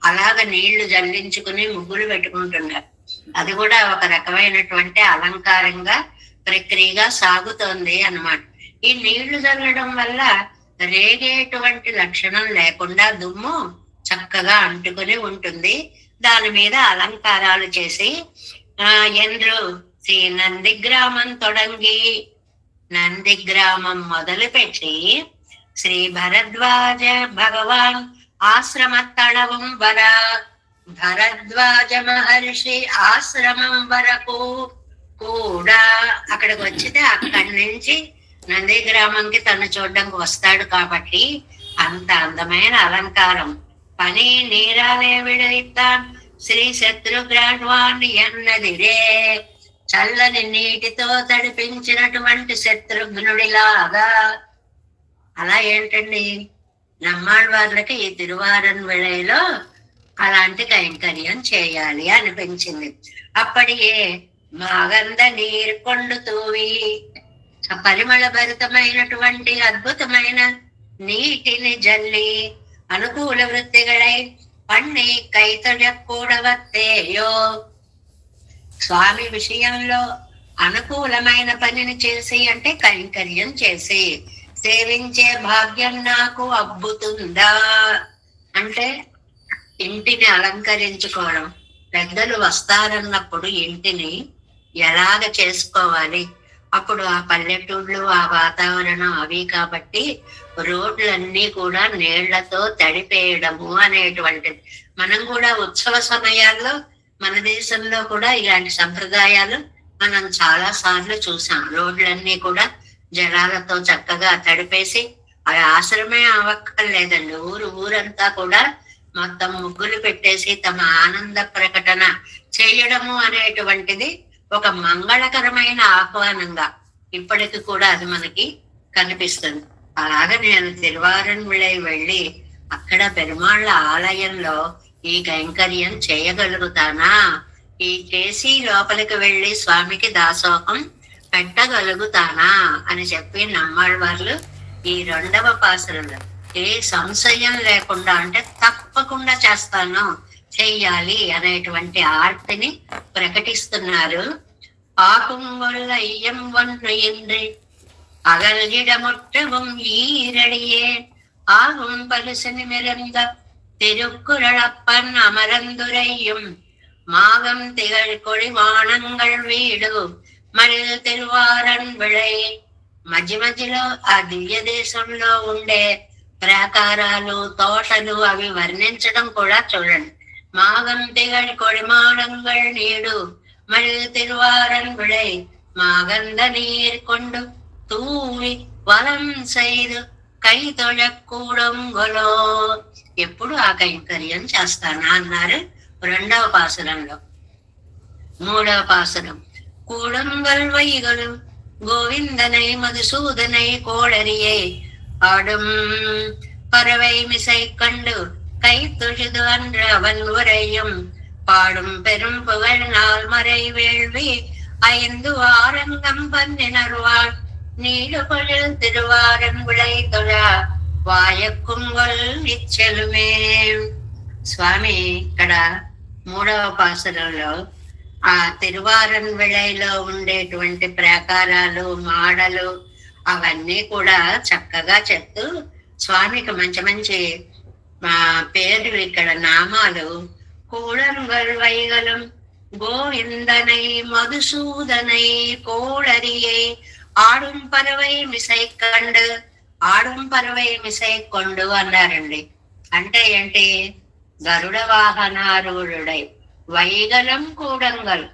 అలాగ నీళ్లు జల్లించుకుని ముగ్గులు పెట్టుకుంటున్నారు. అది కూడా ఒక రకమైనటువంటి అలంకారంగా ప్రక్రియగా సాగుతోంది అన్నమాట. ఈ నీళ్లు జల్లడం వల్ల రేగేటువంటి లక్షణం లేకుండా దుమ్ము చక్కగా అంటుకుని ఉంటుంది. దాని మీద అలంకారాలు చేసి ఎంద్రు శ్రీ నందిగ్రామం తొడంగి, నందిగ్రామం మొదలు పెట్టి శ్రీ భరద్వాజ భగవాన్ ఆశ్రమ తళవం వర, భరద్వాజ మహర్షి ఆశ్రమం వరకు కూడా అక్కడికి వచ్చితే అక్కడి నుంచి నంది గ్రామంకి తను చూడడానికి వస్తాడు కాబట్టి అంత అందమైన అలంకారం. పని నీరాలే విడయిత్తాన్ శ్రీ శత్రుఘ్నవాణి అన్నదిరే. చల్లని నీటితో తడిపించినటువంటి శత్రుఘ్నుడిలాగా. అలా ఏంటండి, నమ్మాళ్ళవార్లకి ఈ తిరువారన్ వేళలో అలాంటి కైంకర్యం చేయాలి అనిపించింది. అప్పటికే మాగంధ నీరు కొండు తూవి పరిమళ భరితమైనటువంటి అద్భుతమైన నీటిని జల్లి అనుకూల వృత్తిಗಳై పన్ని కైతొడ కూడవత్తేయో. స్వామి విషయంలో అనుకూలమైన పనిని చేసి అంటే కైంకర్యం చేసి సేవించే భాగ్యం నాకు అబ్బుతుందా అంటే ఇంటిని అలంకరించుకోవడం. పెద్దలు వస్తారన్నప్పుడు ఇంటిని ఎలాగ చేసుకోవాలి, అప్పుడు ఆ పల్లెటూళ్ళు ఆ వాతావరణం అవి కాబట్టి రోడ్లన్నీ కూడా నీళ్లతో తడిపేయడము అనేటువంటిది. మనం కూడా ఉత్సవ సమయాల్లో మన దేశంలో కూడా ఇలాంటి సంప్రదాయాలు మనం చాలా సార్లు చూసాం. రోడ్లన్నీ కూడా జలాలతో చక్కగా తడిపేసి, అవి ఆశ్రమే అవ్వక్కర్లేదండి, ఊరంతా కూడా మొత్తం ముగ్గులు పెట్టేసి తమ ఆనంద ప్రకటన చేయడము అనేటువంటిది ఒక మంగళకరమైన ఆహ్వానంగా ఇప్పటికి కూడా అది మనకి కనిపిస్తుంది. అలాగే నేను తిరువారన్మిళై వెళ్ళి అక్కడ పెరుమాళ్ళ ఆలయంలో ఈ కైంకర్యం చేయగలుగుతానా ఈ చేసి లోపలికి వెళ్ళి స్వామికి దాసోహం పెట్టగలుగుతానా అని చెప్పి నమ్మాళ్ళవార్లు ఈ 2వ పాసురంలో ఏ సంశయం లేకుండా అంటే తప్పకుండా చేస్తాను, చెయ్యాలి అనేటువంటి ఆర్తిని ప్రకటిస్తున్నారు. ఆకుం వల్ల అయ్యం వన్ను என்று அகல்கிடமுற்றவும் ஈரடியே ஆகும் பரிசனி மிரந்த திருக்குறளப்பன் அமரந்துரையும் மாகம் திகழ் கொடிவானங்கள் వీడు మరిది తిరువారన్ విళై. మధ్య మధ్యలో ఆ దివ్య దేశంలో ఉండే ప్రాకారాలు, తోటలు అవి వర్ణించడం కూడా చూడండి. మాగం తిగళ్ కొడిమాడంగళ్ నీడు మరిది తిరువారన్ విళై మాగంద నీర్ కొండు తూవి వలం సైదు కై తొழக்கூடంగొలో. ఎప్పుడు ఆ కైంకర్యం చేస్తానా అన్నారు 2వ పాసురంలో. 3వ పాసురం கூடங்கள் வைகளும் கோவிந்தனை மதுசூதனை கோளரியை ஆடும் பறவை மிசை கண்டு கை தொழுது அன்று அவன் உரையும் பாடும் பெரும் புகழ் நாள் மறை வேள்வி 5 ஆரங்கம் பன்னினர்வாள் நீடுபொழில் திருவாரன் விளை தொழ వాయకుంగల్ నిచ్చలుమే. స్వామి ఇక్కడ 3వ పాసురంలో ఆ తిరువారన్ విళైలో ఉండేటువంటి ప్రాకారాలు, మాడలు అవన్నీ కూడా చక్కగా చెప్తూ స్వామికి మంచి మంచి పేర్లు, ఇక్కడ నామాలు కూడంగల్ వైగలం గోవిందనై మధుసూదనై కోళరియై ఆడుం పరవై మిసై కండు, ఆడుం పరవై మిసై కొండు అన్నారండి. అంటే ఏంటి? గరుడ వాహనారూఢుడై వైగలం కూడంగల్.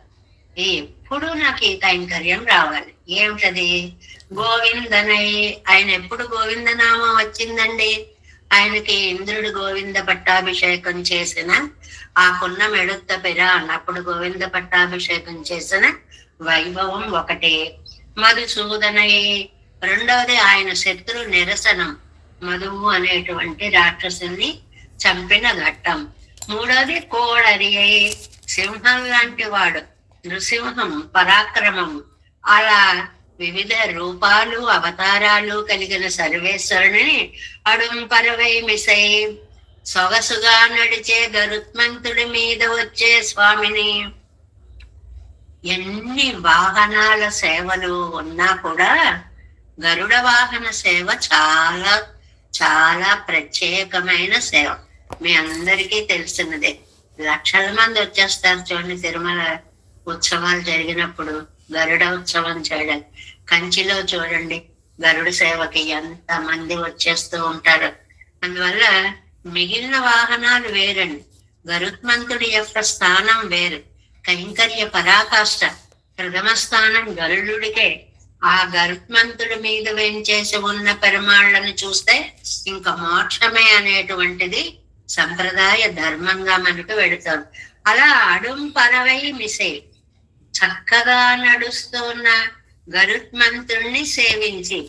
ఎప్పుడు నాకు ఈ కైంకర్యం రావాలి. ఏమిటది? గోవిందనై. ఆయన ఎప్పుడు గోవిందనామం వచ్చిందండి? ఆయనకి ఇంద్రుడు గోవింద పట్టాభిషేకం చేసిన ఆ కున్న మెడుత్త పెర అన్నప్పుడు గోవింద పట్టాభిషేకం చేసిన వైభవం ఒకటి. మధుసూదనై రెండవది ఆయన శత్రు నిరసనం, మధువు అనేటువంటి రాక్షసుని చంపిన ఘట్టం. మూడవది కోళరి, సింహం లాంటి వాడు, నృసింహం, పరాక్రమం. అలా వివిధ రూపాలు, అవతారాలు కలిగిన సర్వేశ్వరుని అడుం పరవై మిసై, సొగసుగా నడిచే గరుత్మంతుడి మీద వచ్చే స్వామిని. ఎన్ని వాహనాల సేవలు ఉన్నా కూడా గరుడ వాహన సేవ చాలా చాలా ప్రత్యేకమైన సేవ. మీ అందరికీ తెలిసినదే. లక్షల మంది వచ్చేస్తారు చూడండి తిరుమల ఉత్సవాలు జరిగినప్పుడు గరుడ ఉత్సవం చేయడం. కంచిలో చూడండి గరుడ సేవకి ఎంత మంది వచ్చేస్తూ ఉంటారు. అందువల్ల మిగిలిన వాహనాలు వేరండి, గరుత్మంతుడి యొక్క స్థానం వేరు. కైంకర్య పరాకాష్ట ప్రథమ స్థానం గరుడుడికే. ఆ గరుత్మంతుడి మీద వేంచేసి ఉన్న పెరుమాళ్లను చూస్తే ఇంకా మోక్షమే అనేటువంటిది సంప్రదాయ ధర్మంగా మనకు వెళుతాం. అలా అడుం పరవై మిసై, చక్కగా నడుస్తున్న గరుత్మంతుడిని సేవించి,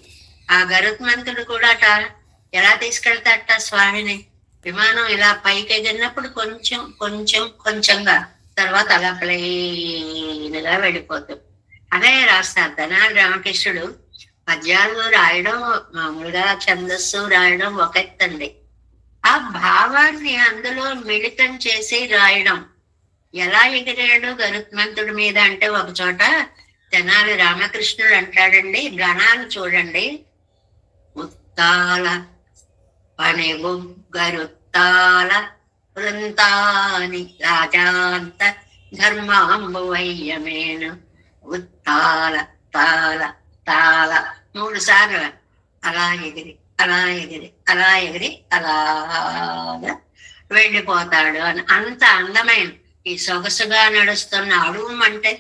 ఆ గరుత్మంతుడు కూడా ఎలా తీసుకెళ్తాట స్వామిని? విమానం ఇలా పైకి ఎగిరినప్పుడు కొంచెం కొంచెం కొంచెంగా, తర్వాత అలా ప్లెయిన్ గా వెళ్ళిపోతుంది. అదే రాస్తారు తెనాలి రామకృష్ణుడు. పద్యాలు రాయడం మామూలుగా ఛందస్సు రాయడం ఒక ఎత్తండి, ఆ భావాన్ని అందులో మిళితం చేసి రాయడం. ఎలా ఎగిరాడు గరుత్మంతుడి మీద అంటే ఒక చోట తెనాలి రామకృష్ణుడు అంటాడండి, గణాలు చూడండి. ఉత్తాల పని గరుత్తాల వృంతాని రాజాంత ధర్మాంబు వయ్యమేను ఉత్తాల తాల తాల 3 సార్లు అలా ఎగిరి అలా ఎగిరి అలా ఎగిరి అలాగా వెళ్ళిపోతాడు అని. అంత అందమైన ఈ సొగసుగా నడుస్తున్న అడుగు అంటే,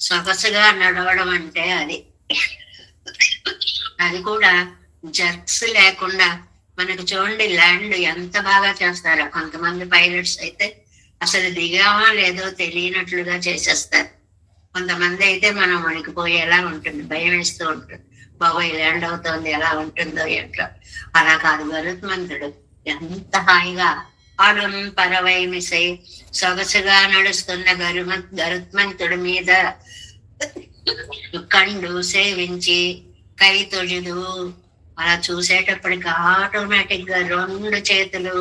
సొగసుగా నడవడం అంటే అది కూడా జర్క్స్ లేకుండా. మనకు చూడండి ల్యాండ్ ఎంత బాగా చేస్తారో. కొంతమంది పైలట్స్ అయితే అసలు దిగామా లేదో తెలియనట్లుగా చేసేస్తారు. కొంతమంది అయితే మనం వణికిపోయేలా ఉంటుంది, భయం వేస్తూ ఉంటుంది. బాబోయ్ ల్యాండ్ అవుతోంది, ఎలా ఉంటుందో ఏంటో. అలా కాదు, గరుత్మంతుడు ఎంత హాయిగా అలం పరవైమిసై సొగసుగా నడుస్తున్న గరుత్మంతుడి మీద కండు సేవించి కై తొజుదు. అలా చూసేటప్పటికి ఆటోమేటిక్ గా రెండు చేతులు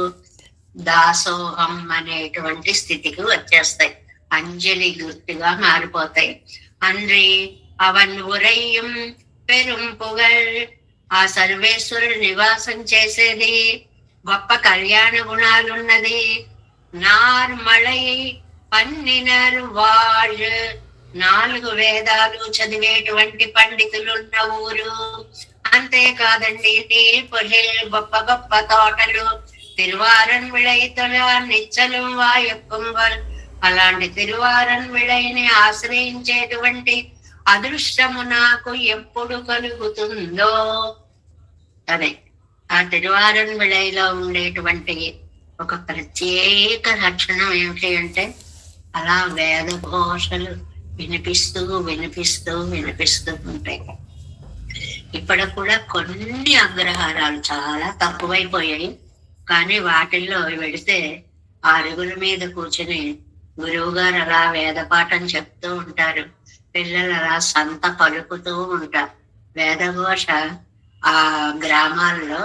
దాసోహం అనేటువంటి స్థితికి వచ్చేస్తాయి, అంజలి గుర్తుగా మారిపోతాయి. అన్రి అవన్ ఉరయ్యం పెరుం పుగల్, ఆ సర్వేశ్వరుడు నివాసం చేసేది గొప్ప కళ్యాణ గుణాలున్నది. నార్మళై పన్నినర్ వాళ్ళు, 4 వేదాలు చదివేటువంటి పండితులున్న ఊరు. అంతేకాదండి, నీర్పొలిల్ గొప్ప గొప్ప తోటలు, తిరువారన్ విళైతల నిచ్చలు వాయొక్కుంగల్. అలాంటి తిరువారన్ విళైని ఆశ్రయించేటువంటి అదృష్టము నాకు ఎప్పుడు కలుగుతుందో. అదే ఆ తిరువారన్ విళైలో ఉండేటువంటి ఒక ప్రత్యేక లక్షణం ఏమిటి అంటే, అలా వేద ఘోషలు వినిపిస్తూ వినిపిస్తూ వినిపిస్తూ ఉంటాయి. ఇప్పుడు కూడా కొన్ని అగ్రహారాలు చాలా తక్కువైపోయాయి, కానీ వాటిల్లో వెళితే 6 మీద కూర్చుని గురువు గారు అలా వేద పాఠం చెప్తూ ఉంటారు, పిల్లలు అలా సంత పలుకుతూ ఉంటారు. వేదఘోష ఆ గ్రామాల్లో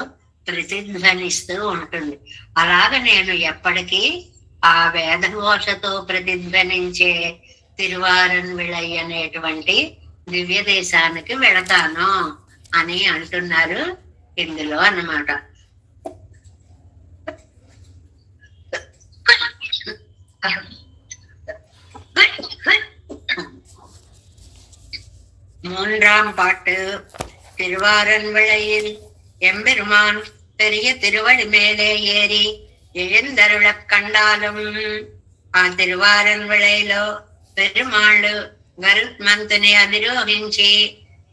ప్రతిధ్వనిస్తూ ఉంటుంది. అలాగ నేను ఎప్పటికీ ఆ వేదఘోషతో ప్రతిధ్వనించే తిరువారన్ విళై అనేటువంటి దివ్య దేశానికి వెళతాను అని అంటున్నారు ఇందులో అన్నమాట. மூன்றாம் பாட்டு. திருவாரன் விளையில் எம்பெருமான் பெரிய திருவடி மேலே ஏறி எழுந்தருளக் கண்டாலும், ఆ తిరువారన్ విళైలో పెరుమాళ్ళు గరుత్మంతుని అధిరోహించి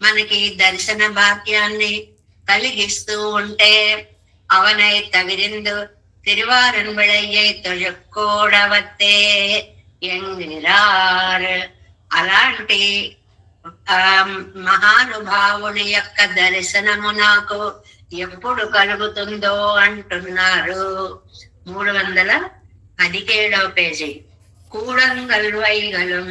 మనకి దర్శన భాగ్యాన్ని కలిగిస్తూ ఉంటే, అవనై తవిరిందు తిరువారన్ విళయ్యై తొజక్కోడవత్తే ఎంగిరార్. అలాంటి మహానుభావుని యొక్క దర్శనము నాకు ఎప్పుడు కలుగుతుందో అంటున్నారు. 317వ పేజీ. కూడంగల్వైగలం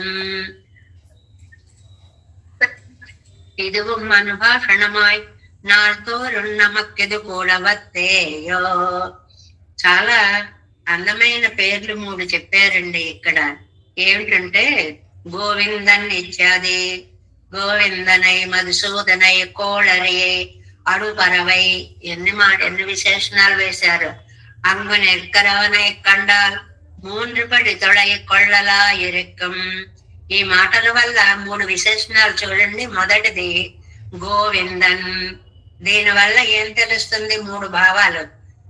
இதுவும் అనుభాషణమాయ్ నాతోరున్నమక్కెదు కూడవత్తేయో. చాలా అందమైన పేర్లు 3 చెప్పారండి ఇక్కడ. ఏమిటంటే గోవిందన్ ఇత్యాది, గోవిందనై, మధుసూదనై, కోళరియై, అడుపరవై, ఎన్ని విశేషణాలు వేశారు. అంగు నెక్కరవనై కండాల్ 3 పడి తొడై కొళ్ళలా ఎరెక్కం. ఈ మాటల వల్ల 3 విశేషణాలు చూడండి. మొదటిది గోవిందన్. దీని వల్ల ఏం తెలుస్తుంది? 3 భావాలు.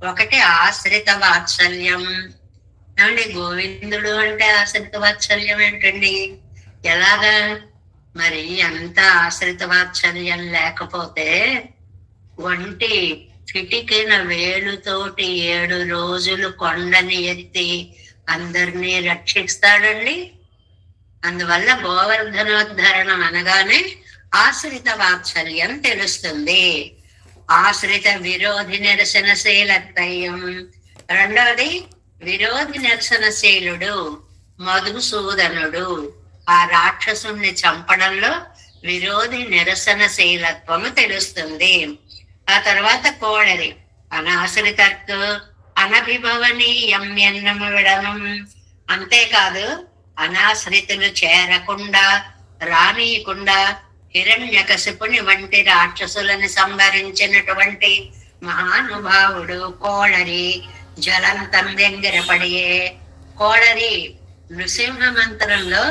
ఒకటి ఆశ్రిత వాత్సల్యం. ఏమండి, గోవిందుడు అంటే ఆశ్రిత వాత్సల్యం ఏంటండి? ఎలాగా మరి? అంత ఆశ్రిత వాత్సల్యం లేకపోతే ఒంటి చిటికిన వేలుతోటి 7 రోజులు కొండని ఎత్తి అందరినీ రక్షిస్తాడండి. అందువల్ల గోవర్ధనోద్ధరణం అనగానే ఆశ్రిత వాత్సల్యం తెలుస్తుంది. ఆశ్రిత విరోధి నిరసనశీలత్తయ్యం. రెండవది విరోధి నిరసనశీలుడు మధుసూదనుడు. ఆ రాక్షసుని చంపడంలో విరోధి నిరసనశీలత్వము తెలుస్తుంది. ఆ తర్వాత కోడరి అనాశ్రితర్కు అనభిభవనీయం ఎన్నము విడనం. అంతేకాదు, అనాశ్రితులు చేరకుండా రానీయకుండా హిరణ్యకశిపుని వంటి రాక్షసులను సంహరించినటువంటి మహానుభావుడు కోళరి. జ్వలంతం దగ్గరపడియే కోళరి. నృసింహ మంత్రంలో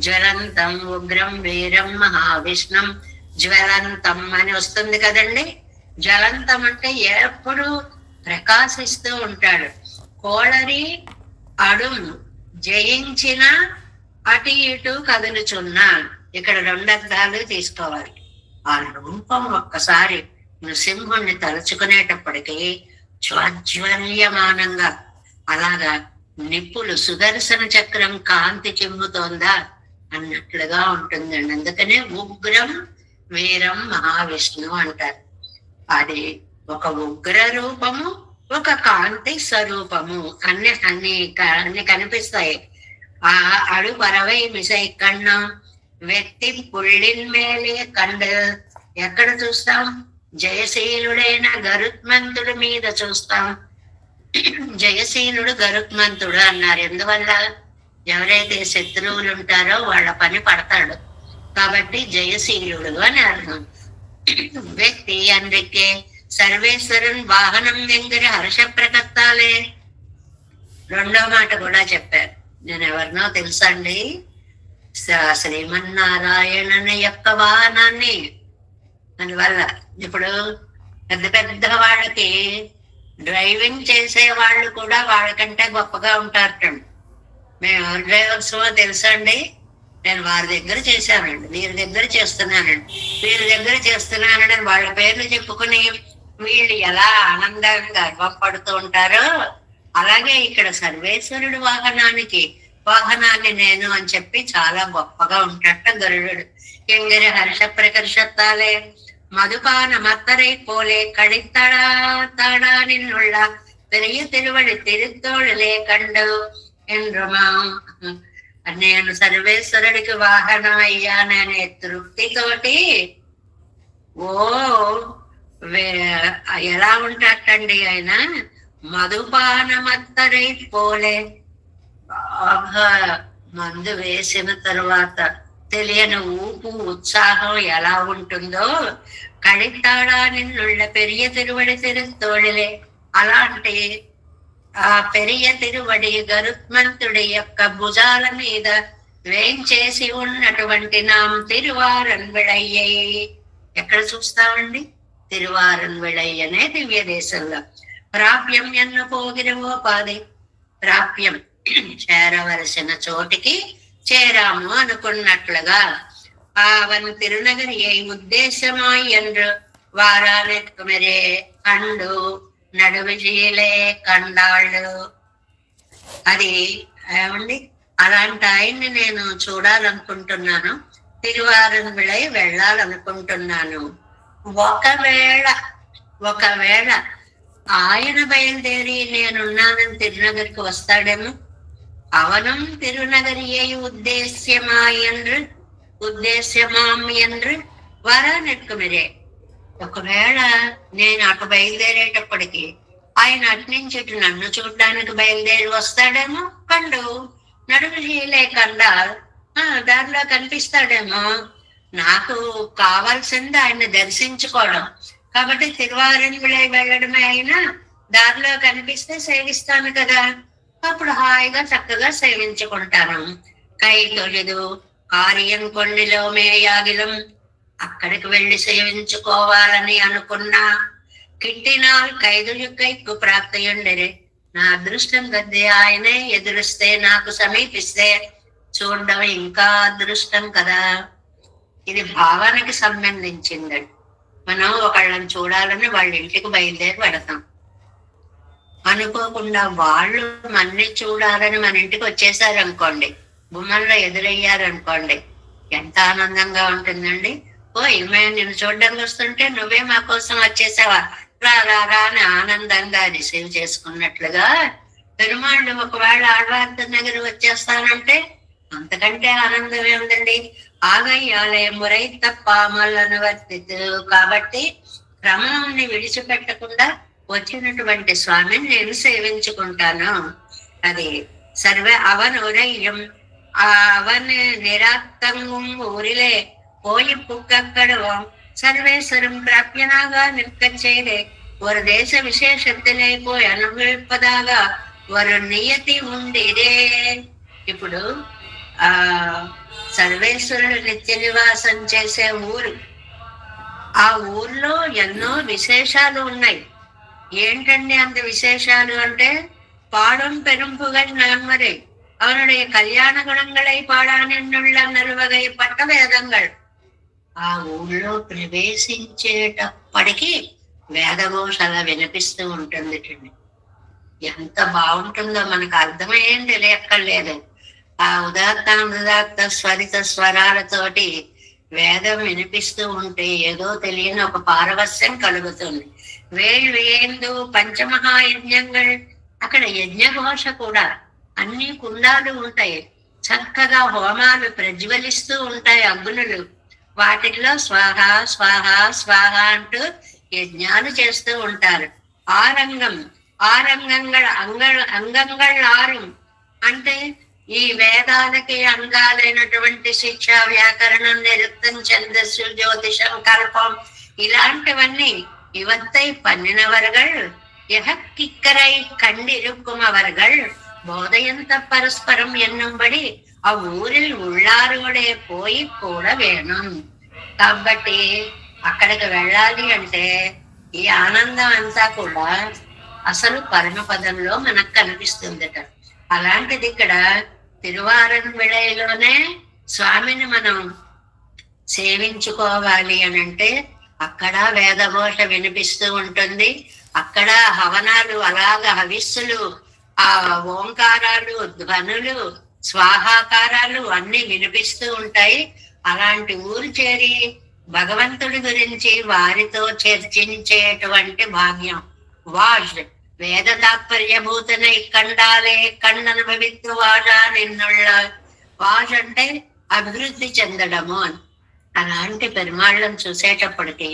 జ్వలంతం ఉగ్రం వీరం మహావిష్ణుం జ్వలంతం అని వస్తుంది కదండి. జ్వలంతం అంటే ఎప్పుడు ప్రకాశిస్తూ ఉంటాడు. కోళరి అడుం జయించిన అటు ఇటు కదులుచున్నా. ఇక్కడ 2 అర్థాలు తీసుకోవాలి. ఆ రూపం ఒక్కసారి నృసింహుణ్ణి తలుచుకునేటప్పటికీ జ్వజ్వల్యమానంగా, అలాగా నిప్పులు సుదర్శన చక్రం కాంతి చిమ్ముతోందా అన్నట్లుగా ఉంటుందండి. అందుకనే ఉగ్రం వీరం మహావిష్ణువు అంటారు. అది ఒక ఉగ్ర రూపము, ఒక కాంతి స్వరూపము. అన్ని అన్ని అన్ని కనిపిస్తాయి. ఆ అడు పறவை మిసై కన్నం వ్యక్తి పుళ్ళిన్ మేలే కండు. ఎక్కడ చూస్తాం? జయశీలుడైన గరుత్మంతుడి మీద చూస్తాం. జయశీలుడు గరుత్మంతుడు అన్నారు. ఎందువల్ల? ఎవరైతే శత్రువులు ఉంటారో వాళ్ళ పని పడతాడు కాబట్టి జయశీలుడు అని అర్థం. వ్యక్తి అందుకే సర్వేశ్వరుని వాహనం దగ్గర హర్ష ప్రకత్తాలే. రెండో మాట కూడా చెప్పారు. నేను ఎవరినో తెలుసా అండి? శ్రీమన్నారాయణని యొక్క వాహనాన్ని. అందువల్ల ఇప్పుడు పెద్ద పెద్ద వాళ్ళకి డ్రైవింగ్ చేసే వాళ్ళు కూడా వాళ్ళకంటే గొప్పగా ఉంటారట. మేము ఎవరు డ్రైవర్స్ తెలుసా అండి? నేను వారి దగ్గర చేశానండి, వీరి దగ్గర చేస్తున్నానండి, వీరి దగ్గర చేస్తున్నానని వాళ్ళ పేర్లు చెప్పుకుని వీళ్ళు ఎలా ఆనందంగా గర్వం పడుతూ ఉంటారో అలాగే ఇక్కడ సర్వేశ్వరుడు వాహనాన్ని నేను అని చెప్పి చాలా గొప్పగా ఉంటాట గరుడు. ఎంగిరి హర్ష ప్రకర్షత్తాలే మధుపాన మత్తரை పోలే కడితడా తడా నిన్నుళ్ళ పెరిగి తిరువడి తిరుత్తోళ్ళలే కండు ఎండ్రమా. నేను సర్వేశ్వరుడికి వాహనం అయ్యాననే తృప్తితోటి ఓ ఎలా ఉంటాటండి ఆయన? మధుపానమత్తరై పోలే. బాగా మందు వేసిన తర్వాత తెలియని ఊపు ఉత్సాహం ఎలా ఉంటుందో కడితాడా నిన్నుళ్ళ పెరియ తిరువడి తిరుత్తోళిలే. అలాంటి ఆ పెరియ తిరువడి గరుత్మంతుడి యొక్క భుజాల మీద వేంచేసి ఉన్నటువంటి నాం తిరువారన్ విళయ్యై. ఎక్కడ చూస్తామండి? తిరువారన్ విళయ్యనే దివ్య దేశంలో. ప్రాప్యం ఎన్న పోగిరవోపాది. ప్రాప్యం చేరవలసిన చోటికి చేరాము అనుకున్నట్లుగా. అవన్ తిరునగరియై ఉద్దేశమాయ్ என்று వారానికి మెరే కండు నడువిజీలే కండాళ్ళు. అది ఏమండి? అలాంటి ఆయన్ని నేను చూడాలనుకుంటున్నాను, తిరువారన్ విళై వెళ్ళాలనుకుంటున్నాను. ఒకవేళ ఆయన బయలుదేరి నేనున్నానని తిరునగరికి వస్తాడేమో. అవనం తిరునగరియై ఉద్దేశ్యమాం என்று వరానెట్కు మిరే. ఒకవేళ నేను అటు బయలుదేరేటప్పటికి ఆయన అటు నుంచి ఇటు నన్ను చూడడానికి బయలుదేరి వస్తాడేమో. కండు నడుము హీలే కండా, దారిలో కనిపిస్తాడేమో. నాకు కావాల్సింది ఆయన దర్శించుకోవడం కాబట్టి తిరువారన్ విళై వెళ్ళడమే. అయినా దారిలో కనిపిస్తే సేవిస్తాను కదా, అప్పుడు హాయిగా చక్కగా సేవించుకుంటాను. కై తొలిదు కార్యం కొన్నిలో మేయాగిలం. అక్కడికి వెళ్ళి సేవించుకోవాలని అనుకున్నా కిట్టినాల్ కైదులు కైకు ప్రాప్తయుండరే. నా అదృష్టం కొద్దీ ఆయనే ఎదురుస్తే, నాకు సమీపిస్తే చూడడం ఇంకా అదృష్టం కదా. ఇది భావనకి సంబంధించిందండి. మనం ఒకళ్ళని చూడాలని వాళ్ళ ఇంటికి బయలుదేరి పెడతాం. అనుకోకుండా వాళ్ళు మన్ని చూడాలని మన ఇంటికి వచ్చేసారు అనుకోండి, గుమ్మంలో ఎదురయ్యారు అనుకోండి, ఎంత ఆనందంగా ఉంటుందండి. ఓ మేము నిన్ను చూడడానికి వస్తుంటే నువ్వే మా కోసం వచ్చేసావా, రా రా రా అని ఆనందంగా రిసీవ్ చేసుకున్నట్లుగా పెరుమాళ్ళు ఒకవేళ ఆళ్వార్త దగ్గర వచ్చేస్తానంటే అంతకంటే ఆనందం ఏముందండి. ఆగయ్యాలే మురై తప్ప మళ్ళను వర్తితు. కాబట్టి క్రమాన్ని విడిచిపెట్టకుండా వచ్చినటువంటి స్వామిని నేను సేవించుకుంటాను. అది அவன் உரையும் அவன் நிராத்தங்கும் ஊரிலே போய் புக்கக்கடுவோம் சர்வேஸ்வரம் பிராப்யனாக நிற்கச் செய்தே ஒரு தேச విశేషத்திலே పోయి అనుభవింపదాగ ஒரு నియతి ఉండిదే. ఇప్పుడు సర్వేశ్వరుడు నిత్య నివాసం చేసే ఊరు, ఆ ఊర్లో ఎన్నో విశేషాలు ఉన్నాయి. ఏంటండి అంత విశేషాలు అంటే, பாடும் பெரும் புகழ் நான்மறை அவனுடைய கல்யாண குணங்களை பாடானின்னுள்ள நல்வகை పట్ట వేదంగళ్. ఆ ఊళ్ళో ప్రవేశించేటప్పటికి వేదఘోష అలా వినిపిస్తూ ఉంటుంది. ఎంత బాగుంటుందో మనకు అర్థమేం తెలియక్కర్లేదు. ఆ ఉదాత్త అనుదాత్త స్వరిత స్వరాలతోటి వేదం వినిపిస్తూ ఉంటే ఏదో తెలియని ఒక పారవస్యం కలుగుతుంది. వేళ్ళు ఏందు పంచమహాయజ్ఞంగా, అక్కడ యజ్ఞఘోష కూడా, అన్ని కుండాలు ఉంటాయి, చక్కగా హోమాలు ప్రజ్వలిస్తూ ఉంటాయి, అగ్నులు, వాటిల్లో స్వాహ స్వాహ స్వాహ అంటూ యజ్ఞాలు చేస్తూ ఉంటారు. ఆరంగం ఆరంగంగళ అంగంగళ ఆరం అంటే ఈ వేదాలకి అంగాలైనటువంటి శిక్ష, వ్యాకరణం, నిరుక్తం, ఛందస్సు, జ్యోతిషం, కల్పం ఇలాంటివన్నీ இவத்தை பண்ணினவர்கள் எகக்கிக்கரை கண்டிருக்குமவர்கள் போதையந்த பரஸ்பரம் என்னும்படி అఊరిల్ ఉళ్ళారుడే పోయి కూడా వేణం. కాబట్టి అక్కడికి వెళ్ళాలి అంటే ఈ ఆనందం అంతా కూడా అసలు పరమపదంలో మనకు కనిపిస్తుందట. అలాంటిది ఇక్కడ తిరువారన్ విళయలోనే స్వామిని మనం సేవించుకోవాలి అని అంటే అక్కడ వేదఘోష వినిపిస్తూ ఉంటుంది, అక్కడ హవనాలు, అలాగ హవిస్సులు, ఆ ఓంకారాలు, ధ్వనులు, స్వాహాకారాలు అన్ని వినిపిస్తూ ఉంటాయి. అలాంటి ఊరు చేరి భగవంతుడి గురించి వారితో చర్చించేటువంటి భాగ్యం. వాజ్ వేద తాత్పర్యభూతనై కండాలే కన్ననుభవిత్తు వాజా నిన్నుళ్ళ. వాజ్ అంటే అభివృద్ధి చెందడము అని. అలాంటి పెరుమాళ్ళను చూసేటప్పటికి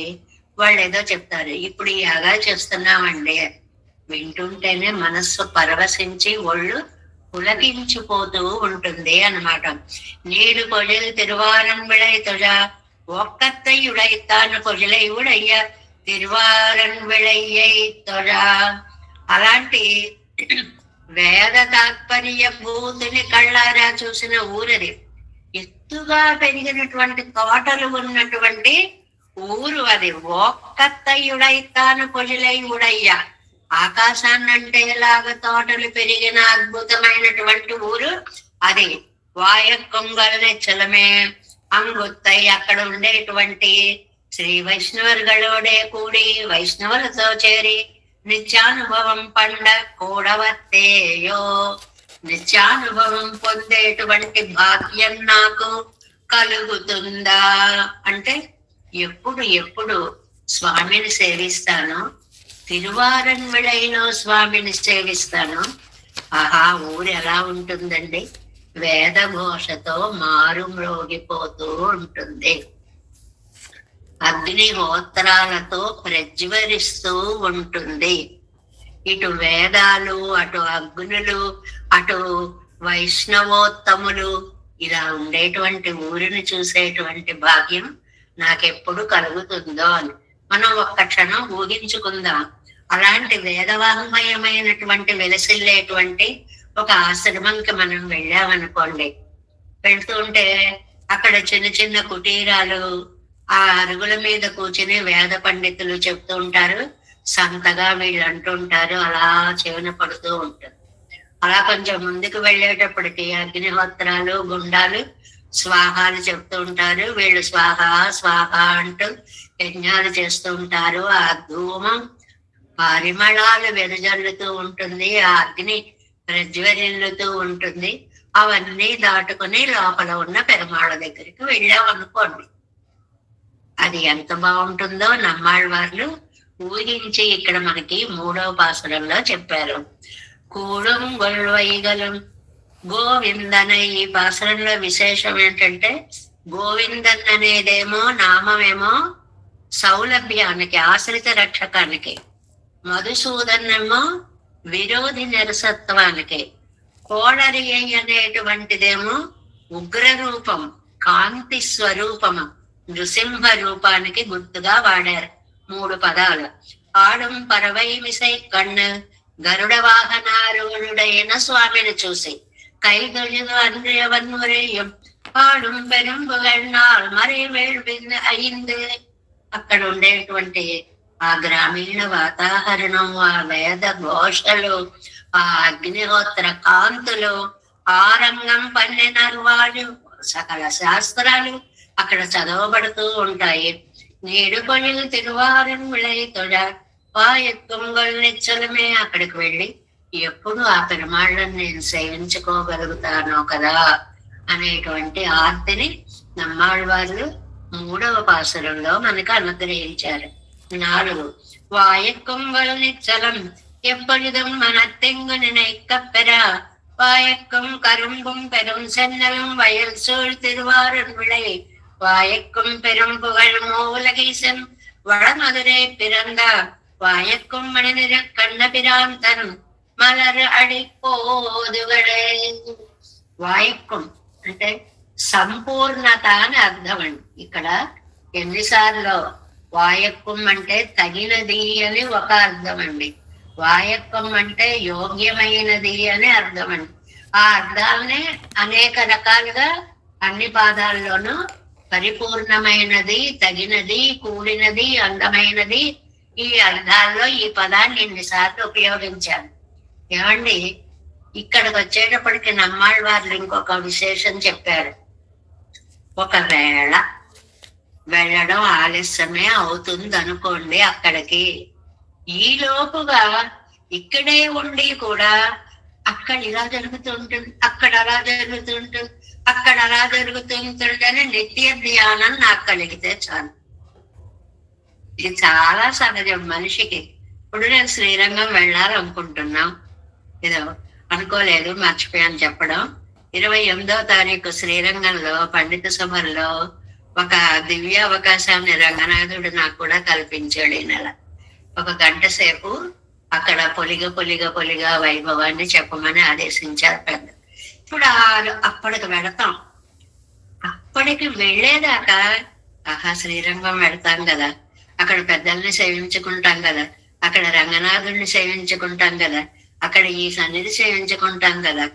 వాళ్ళు ఏదో చెప్తారు, ఇప్పుడు ఈ అలా చేస్తున్నామండి, వింటుంటేనే మనస్సు పరవశించి ఒళ్ళు పులకించిపోతూ ఉంటుంది అన్నమాట. నీడు కొజల్ తిరువారం విళై తొజ ఒక్కత్తయుడైతాను కొజలై ఉడయ్య తిరువారన్ విళయ్యై తొజ. అలాంటి వేద తాత్పర్య భూతిని కళ్ళారా చూసిన ఊరది. ఎత్తుగా పెరిగినటువంటి తోటలు ఉన్నటువంటి ఊరు అది. ఒక్కత్తయుడైతాను కొజలై ఉడయ్య, ఆకాశాన్నంటే లాగ తోటలు పెరిగిన అద్భుతమైనటువంటి ఊరు అది. వాయకొంగల్ని చలమే అంగుత్తై, అక్కడ ఉండేటువంటి శ్రీ వైష్ణవర్గళోడే కూడి వైష్ణవులతో చేరి నిత్యానుభవం పండ కూడవత్తేయో. నిత్యానుభవం పొందేటువంటి భాగ్యం నాకు కలుగుతుందా అంటే ఎప్పుడు ఎప్పుడు స్వామిని సేవిస్తాను, తిరువారన్ విళైలో స్వామిని సేవిస్తాను, ఆహా ఊరు ఎలా ఉంటుందండి, వేదఘోషతో మారు మ్రోగిపోతూ ఉంటుంది, అగ్నిహోత్రాలతో ప్రజ్వరిస్తూ ఉంటుంది. ఇటు వేదాలు, అటు అగ్నులు, అటు వైష్ణవోత్తములు, ఇలా ఉండేటువంటి ఊరిని చూసేటువంటి భాగ్యం నాకెప్పుడు కలుగుతుందో అని మనం ఒక్క క్షణం ఊహించుకుందాం. అలాంటి వేదవాంగ్మయమైనటువంటి వెలసిల్లేటువంటి ఒక ఆశ్రమంకి మనం వెళ్ళామనుకోండి, వెళ్తూ ఉంటే అక్కడ చిన్న చిన్న కుటీరాలు, ఆ అరుగుల మీద కూర్చుని వేద పండితులు చెప్తూ ఉంటారు, సంతగా వీళ్ళు అంటుంటారు, అలా చెవిన పడుతూ ఉంటుంది. అలా కొంచెం ముందుకు వెళ్ళేటప్పటికి అగ్నిహోత్రాలు, గుండాలు, స్వాహాలు చెప్తూ ఉంటారు, వీళ్ళు స్వాహ స్వాహ అంటూ యజ్ఞాలు చేస్తూ ఉంటారు. ఆ ధూమం పరిమళాలు వెదజల్లుతూ ఉంటుంది, ఆ అగ్ని ప్రజ్వరిల్లుతూ ఉంటుంది. అవన్నీ దాటుకుని లోపల ఉన్న పెరుమాళ్ళ దగ్గరికి వెళ్ళామనుకోండి, అది ఎంత బాగుంటుందో నమ్మాళ్ళ వాళ్ళు ఊహించి ఇక్కడ మనకి 3వ పాసురంలో చెప్పారు. కూడం గొల్వైగలం గోవిందన. ఈ పాసురంలో విశేషం ఏంటంటే గోవిందన్ అనేదేమో నామమేమో సౌలభ్యానికి, ఆశ్రిత రక్షకానికి, మధుసూదనేమో విరోధి నిరసత్వానికి, కోడరి అనేటువంటిదేమో ఉగ్ర రూపం, కాంతి స్వరూపము, నృసింహ రూపానికి గుర్తుగా వాడారు 3 పదాలు. ఆడం పరవై మిసై కన్ను గరుడ వాహనారూఢుడైన స్వామిని చూసి కైదొழிదు అన్రియవన్మురేయం పాడుం పెరుంబుగన్నాల్ మరీ వేళ్వింది అయింది. అక్కడ ఉండేటువంటి ఆ గ్రామీణ వాతావరణం, ఆ వేద ఘోషలు, ఆ అగ్నిహోత్ర కాంతులు, ఆరంగం పన్నెనారు వాళ్ళు, సకల శాస్త్రాలు అక్కడ చదవబడుతూ ఉంటాయి. నీడు కొనిలు తిరువారన్ విళైతొడ వాయొంగల్ నిచ్చలమే. అక్కడికి వెళ్ళి ఎప్పుడు ఆ పెరుమాళ్ళని నేను సేవించుకోగలుగుతానో కదా అనేటువంటి ఆర్తిని నమ్మాళ్ళ వాళ్ళు మూడవ పాసురంలో మనకు అనుగ్రహించారు. 4 వాయక్కం వలనిచ్చలం எப்பொழுதும் மனத்தெங்கு நினைக்கப்பெறா வாயக்கும் கரும்பும் பெரும் சென்னலும் வயல் சூழ் திருவாரூர் விளை வாயக்கும் பெரும் புகழ் மூலகீசன் வடமதுரை பிறந்தா வாயக்கும் மணிநிற கண்ணபிரான் தன் మలర్ అడిపోదుగడే. వాయక్కం అంటే సంపూర్ణత అని అర్థం అండి. ఇక్కడ ఎన్నిసార్లు వాయక్కం అంటే తగినది అని ఒక అర్థం అండి, వాయక్కం అంటే యోగ్యమైనది అని అర్థం అండి. ఆ అర్థాలనే అనేక రకాలుగా అన్ని పాదాల్లోనూ పరిపూర్ణమైనది, తగినది, కూడినది, అందమైనది, ఈ అర్థాల్లో ఈ పదాన్ని ఎన్నిసార్లు ఉపయోగించాను. ఏమండి, ఇక్కడికి వచ్చేటప్పటికి నమ్మాళ్ళ వాళ్ళు ఇంకొక విశేషం చెప్పారు. ఒకవేళ వెళ్ళడం ఆలస్యమే అవుతుంది అనుకోండి అక్కడికి, ఈ లోపుగా ఇక్కడే ఉండి కూడా అక్కడ ఇలా జరుగుతుంటుంది, అక్కడ అలా జరుగుతుంటుంది, అక్కడ అలా జరుగుతుంటుంది అని నిత్య ధ్యానం నాకు కలిగితే చాలు. ఇది చాలా సహజం మనిషికి. ఇప్పుడు నేను శ్రీరంగం వెళ్ళాలనుకుంటున్నాం, ఏదో అనుకోలేదు, మర్చిపోయాను చెప్పడం. 28వ తారీఖు శ్రీరంగంలో పండిత సభల్లో ఒక దివ్య అవకాశాన్ని రంగనాథుడు నాకు కూడా కల్పించాడు. ఈ నెల 1 గంట సేపు అక్కడ పొలిగా వైభవాన్ని చెప్పమని ఆదేశించారు పెద్ద. ఇప్పుడు అప్పటికి వెళతాం. అప్పటికి వెళ్ళేదాకా శ్రీరంగం వెళతాం కదా, అక్కడ పెద్దల్ని సేవించుకుంటాం కదా, అక్కడ రంగనాథుడిని సేవించుకుంటాం కదా, అక్కడ ఈ సన్నిధి సేవించుకుంటాం కదా,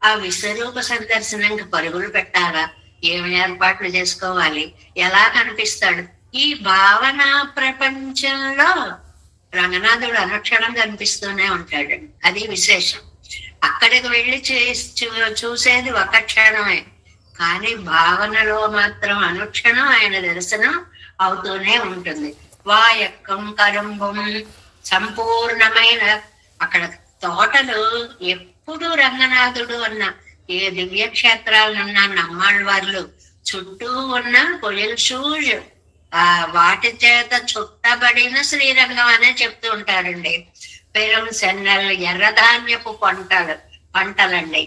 ఆ విశ్వరూప సందర్శనంకి పరుగులు పెట్టాలా, ఏమి ఏర్పాట్లు చేసుకోవాలి, ఎలా కనిపిస్తాడు, ఈ భావన ప్రపంచంలో రంగనాథుడు అనుక్షణం కనిపిస్తూనే ఉంటాడు. అది విశేషం. అక్కడికి వెళ్ళి చూసేది ఒక క్షణమే, కానీ భావనలో మాత్రం అనుక్షణం ఆయన దర్శనం అవుతూనే ఉంటుంది. వాయక్కం కరంబం సంపూర్ణమైన అక్కడ తోటలు ఎప్పుడు రంగనాథుడు అన్న ఏ దివ్యక్షేత్రాలున్నా నమ్మాళ్ళ వాళ్ళు చుట్టూ ఉన్న పొయల్ షూజ్ వాటి చేత చుట్టబడిన శ్రీరంగం అనే చెప్తూ ఉంటారండి. పెరం సెన్నెల్ ఎర్రధాన్యపు పంటలండి,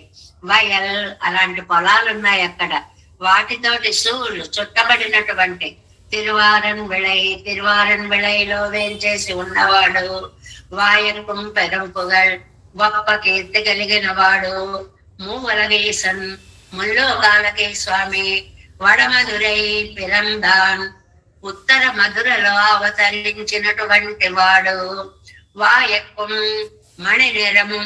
వయల్ అలాంటి పొలాలు ఉన్నాయి అక్కడ, వాటితోటి సూళ్ళు చుట్టబడినటువంటి తిరువారన్ విళైలో వేంచేసి ఉన్నవాడు, వాయక్కం పెరంపుగల్ గొప్ప కీర్తి కలిగిన వాడు, మూవలగీసన్ ముల్లోకాలకి స్వామి, వడమదురై పిరందాన్ ఉత్తర మధురలో అవతరించినటువంటి వాడు, వాయక్కం మణి నిరము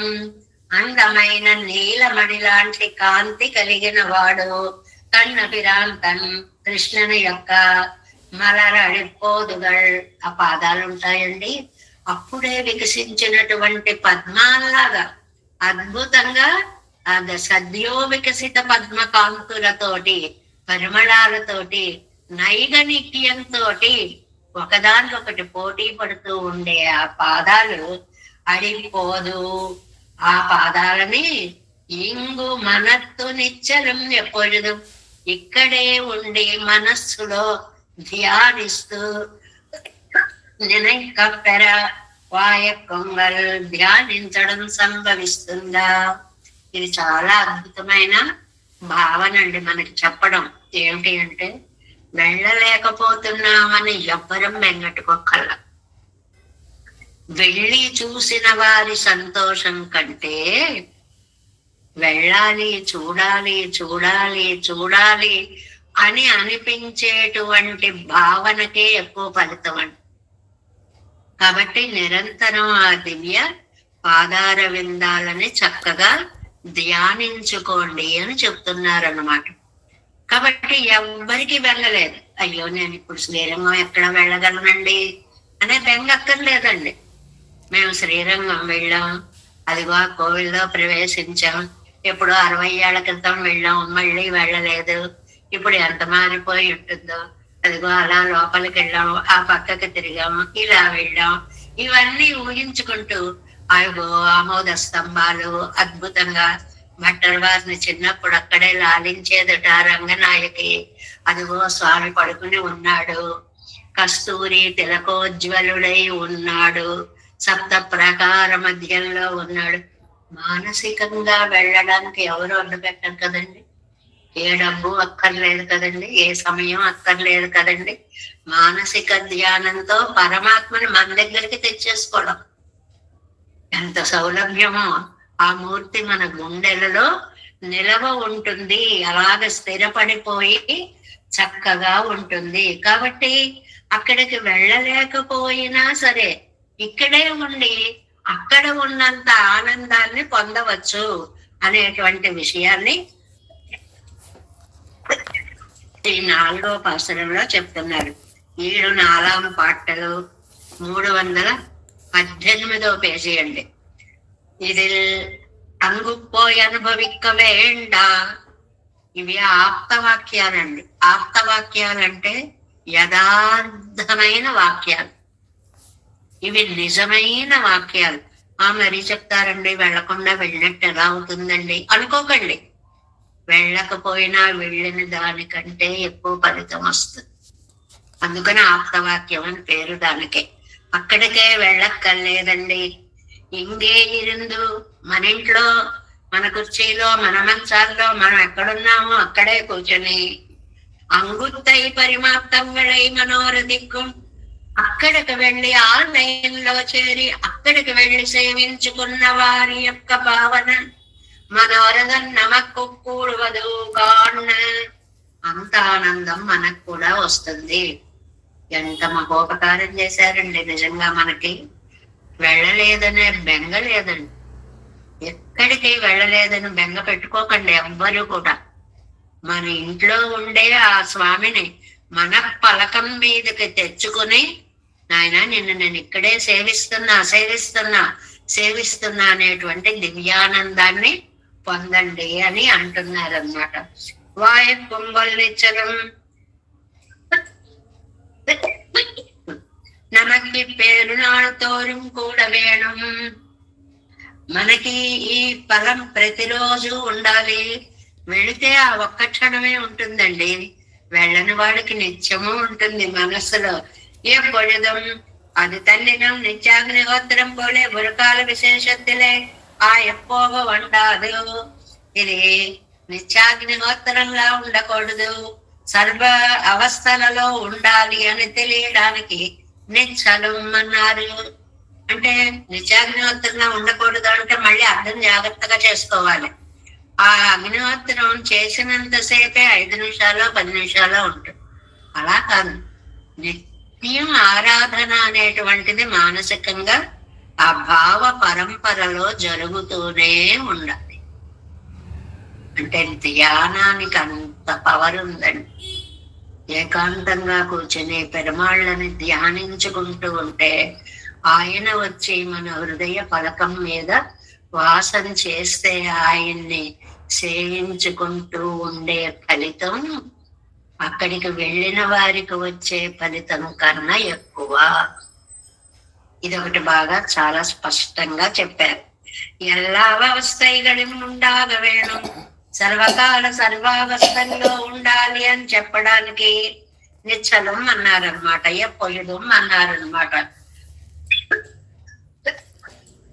అందమైన నీలమణి లాంటి కాంతి కలిగిన వాడు, కన్నపిరాంతన్ కృష్ణుని యొక్క మలర అడిపోదుగల్ ఆ పాదాలు ఉంటాయండి, అప్పుడే వికసించినటువంటి పద్మాల్లాగా అద్భుతంగా సద్యో వికసిత పద్మ కాంతులతోటి పరిమళాలతోటి నైగనిక్యంతో ఒకదానికొకటి పోటీ పడుతూ ఉండే ఆ పాదాలు అడిపోదు. ఆ పాదాలని ఇంగు మనత్తు నిచ్చలం ఎప్పుడు ఇక్కడే ఉండి మనస్సులో ధ్యానిస్తూ నినైకప్పెర వాయక్కంగల్ ధ్యానించడం సంభవిస్తుందా. ఇది చాలా అద్భుతమైన భావన అండి మనకి చెప్పడం. ఏమిటి అంటే, వెళ్ళలేకపోతున్నామని ఎవ్వరం వెంగట్టుకోకల్లా, వెళ్ళి చూసిన వారి సంతోషం కంటే వెళ్ళాలి, చూడాలి చూడాలి చూడాలి అని అనిపించేటువంటి భావనకే ఎక్కువ ఫలితం అండి. కాబట్టి నిరంతరం ఆ దివ్య పాదార విందాలని చక్కగా ధ్యానించుకోండి అని చెప్తున్నారు అన్నమాట. కాబట్టి ఎవ్వరికి వెళ్ళలేదు, అయ్యో నేను ఇప్పుడు శ్రీరంగం ఎక్కడ వెళ్ళగలనండి అనే బెంగక్కర్లేదండి. మేము శ్రీరంగం వెళ్ళాం, అదిగో ఆ కోవిల్లో ప్రవేశించాం, ఎప్పుడో 60 ఏళ్ల క్రితం వెళ్ళాం, మళ్ళీ వెళ్ళలేదు, ఇప్పుడు ఎంత మారిపోయి ఉంటుందో, అదిగో అలా లోపలికి వెళ్ళాం, ఆ పక్కకి తిరిగాము, ఇలా వెళ్ళాం, ఇవన్నీ ఊహించుకుంటూ అదిగో ఆమోద స్తంభాలు అద్భుతంగా భట్టర్ వారిని చిన్నప్పుడు అక్కడే లాలించేదట రంగనాయకి, అదిగో స్వామి పడుకుని ఉన్నాడు, కస్తూరి తిలకోజ్వలుడై ఉన్నాడు, సప్త ప్రాకార మధ్యంలో ఉన్నాడు. మానసికంగా వెళ్ళడానికి ఎవరు అడ్డుపెట్టారు కదండి. ఏ డబ్బు అక్కర్లేదు కదండి, ఏ సమయం అక్కర్లేదు కదండి. మానసిక ధ్యానంతో పరమాత్మని మన దగ్గరికి తెచ్చేసుకోవడం ఎంత సౌలభ్యమో. ఆ మూర్తి మన గుండెలలో నిలవ ఉంటుంది, అలాగ స్థిరపడిపోయి చక్కగా ఉంటుంది. కాబట్టి అక్కడికి వెళ్ళలేకపోయినా సరే ఇక్కడే ఉండి అక్కడ ఉన్నంత ఆనందాన్ని పొందవచ్చు అనేటువంటి విషయాన్ని ఈ 4వ పాసురంలో చెప్తున్నారు. 7 పాటలు 318వ పేజీ అండి. ఇది అంగుపోయి అనుభవిక్క వేండ. ఇవి ఆప్తవాక్యాలండి. ఆప్తవాక్యాలంటే యథార్థమైన వాక్యాలు, ఇవి నిజమైన వాక్యాలు. మరీ చెప్తారండి, వెళ్లకుండా వెళ్ళినట్టు ఎలా అవుతుందండి అనుకోకండి. వెళ్ళకపోయినా వెళ్ళిన దానికంటే ఎక్కువ ఫలితం వస్తుంది. అందుకని ఆప్తవాక్యం అని పేరు దానికే. అక్కడికే వెళ్ళక్కర్లేదండి. ఇంగే ఇరుందు, మన ఇంట్లో మన కుర్చీలో మన మంచాల్లో మనం ఎక్కడున్నామో అక్కడే కూర్చొని అంగుత్తై పరిమాప్తంగళై మనోరధికం, అక్కడికి వెళ్ళి ఆ లైన్లో చేరి అక్కడికి వెళ్ళి సేవించుకున్న వారి యొక్క భావన మనోరథం నమక్కు కూడవదు కాన్న, అంత ఆనందం మనకు కూడా వస్తుంది. ఎంత మహోపకారం చేశారండి నిజంగా. మనకి వెళ్ళలేదనే బెంగ లేదండి. ఎక్కడికి వెళ్ళలేదని బెంగ పెట్టుకోకండి ఎవ్వరూ కూడా. మన ఇంట్లో ఉండే ఆ స్వామిని మన పలకం మీదకి తెచ్చుకుని, నాయన నిన్ను నేను ఇక్కడే సేవిస్తున్నా అనేటువంటి దివ్యానందాన్ని పొందండి అని అంటున్నారన్నమాట. వాయు పొంగల్ నిచ్చలం నమకి పేరునాడు తోరం కూడా వేణం. మనకి ఈ ఫలం ప్రతిరోజు ఉండాలి. వెళితే ఆ ఒక్క క్షణమే ఉంటుందండి, వెళ్ళని వాడికి నిత్యము ఉంటుంది మనస్సులో. எப்பொழுதும் அது தன்னிடம் நித்யாக்னிஹோத்திரம் போலே ஒரு கால விசேஷத்திலே எப்போవ ఉండాదు. ఇది నిత్యాగ్నిహోత్రంలా ఉండకూడదు, సర్వ అవస్థలలో ఉండాలి అని తెలియడానికి నిచ్చలం అన్నారు. అంటే నిత్యాగ్నిహోత్రంగా ఉండకూడదు అంటే మళ్ళీ అర్థం జాగ్రత్తగా చేసుకోవాలి. ఆ అగ్నిహోత్రం చేసినంతసేపే 5 నిమిషాలు 10 నిమిషాలు ఉంటుంది. అలా కాదు, నిత్యం ఆరాధన అనేటువంటిది మానసికంగా ఆ భావ పరంపరలో జరుగుతూనే ఉండాలి. అంటే ధ్యానానికి అంత పవర్ ఉందండి. ఏకాంతంగా కూర్చొని పెరుమాళ్ళని ధ్యానించుకుంటూ ఉంటే ఆయన వచ్చి మన హృదయ పలకం మీద వాసన చేస్తే ఆయన్ని సేవించుకుంటూ ఉండే ఫలితం అక్కడికి వెళ్ళిన వారికి వచ్చే ఫలితం కన్నా ఎక్కువ. ఇదొకటి బాగా చాలా స్పష్టంగా చెప్పారు. ఎల్లా అవస్థైగళం ఉండాగ వేణం, సర్వకాల సర్వావస్థల్లో ఉండాలి అని చెప్పడానికి నిచ్చలం అన్నారనమాట, ఎప్పొయుదం అన్నారనమాట.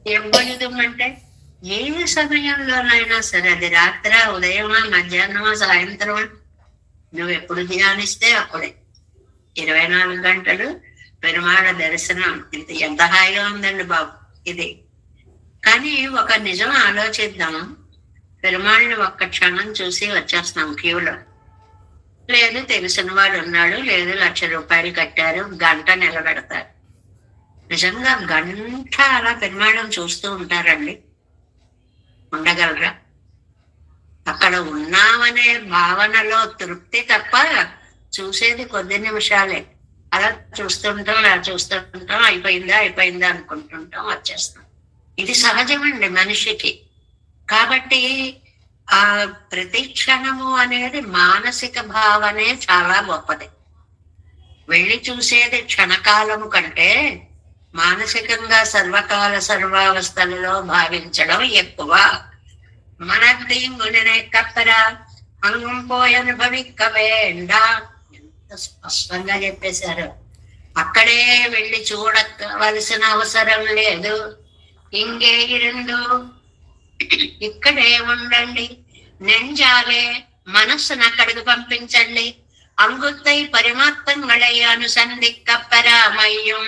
ఎప్పొయుదం అంటే ఏ సమయంలోనైనా సరే, అది రాత్ర ఉదయమా మధ్యాహ్నమా సాయంత్రమా, నువ్వు ఎప్పుడు ధ్యానిస్తే అప్పుడే 24 గంటలు పెరుమాళ దర్శనం. ఎంత హాయిగా ఉందండి బాబు ఇది. కానీ ఒక నిజం ఆలోచిద్దాం. పెరుమాళ్ళని ఒక్క క్షణం చూసి వచ్చేస్తాం క్యూలో. లేదు తెలిసిన వాడు ఉన్నాడు, లేదు 1,00,000 రూపాయలు కట్టారు, గంట నిలబెడతారు. నిజంగా గంట అలా పెరుమాళ్ళని చూస్తూ ఉంటారండి? ఉండగలరా? అక్కడ ఉన్నామనే భావనలో తృప్తి తప్ప చూసేది కొద్ది నిమిషాలే. అలా చూస్తుంటాం, అయిపోయిందా అనుకుంటుంటాం, వచ్చేస్తాం. ఇది సహజమండి మనిషికి. కాబట్టి ఆ ప్రతి క్షణము అనేది మానసిక భావనే చాలా గొప్పది. వెళ్ళి చూసేది క్షణకాలము కంటే మానసికంగా సర్వకాల సర్వావస్థలలో భావించడం ఎక్కువ. మనకి మునినే కప్పరా అంగం పోయి అనుభవిక్క వేండా. ఎంత స్పష్టంగా చెప్పేశారు. అక్కడే వెళ్ళి చూడవలసిన అవసరం లేదు. ఇంగే ఇరుండు, ఇక్కడే ఉండండి. నెంజాలే, మనస్సును అక్కడికి పంపించండి. అంగుత్తై పరిమాత్తంగళై అనుసంధిక్కపరామయ్యం.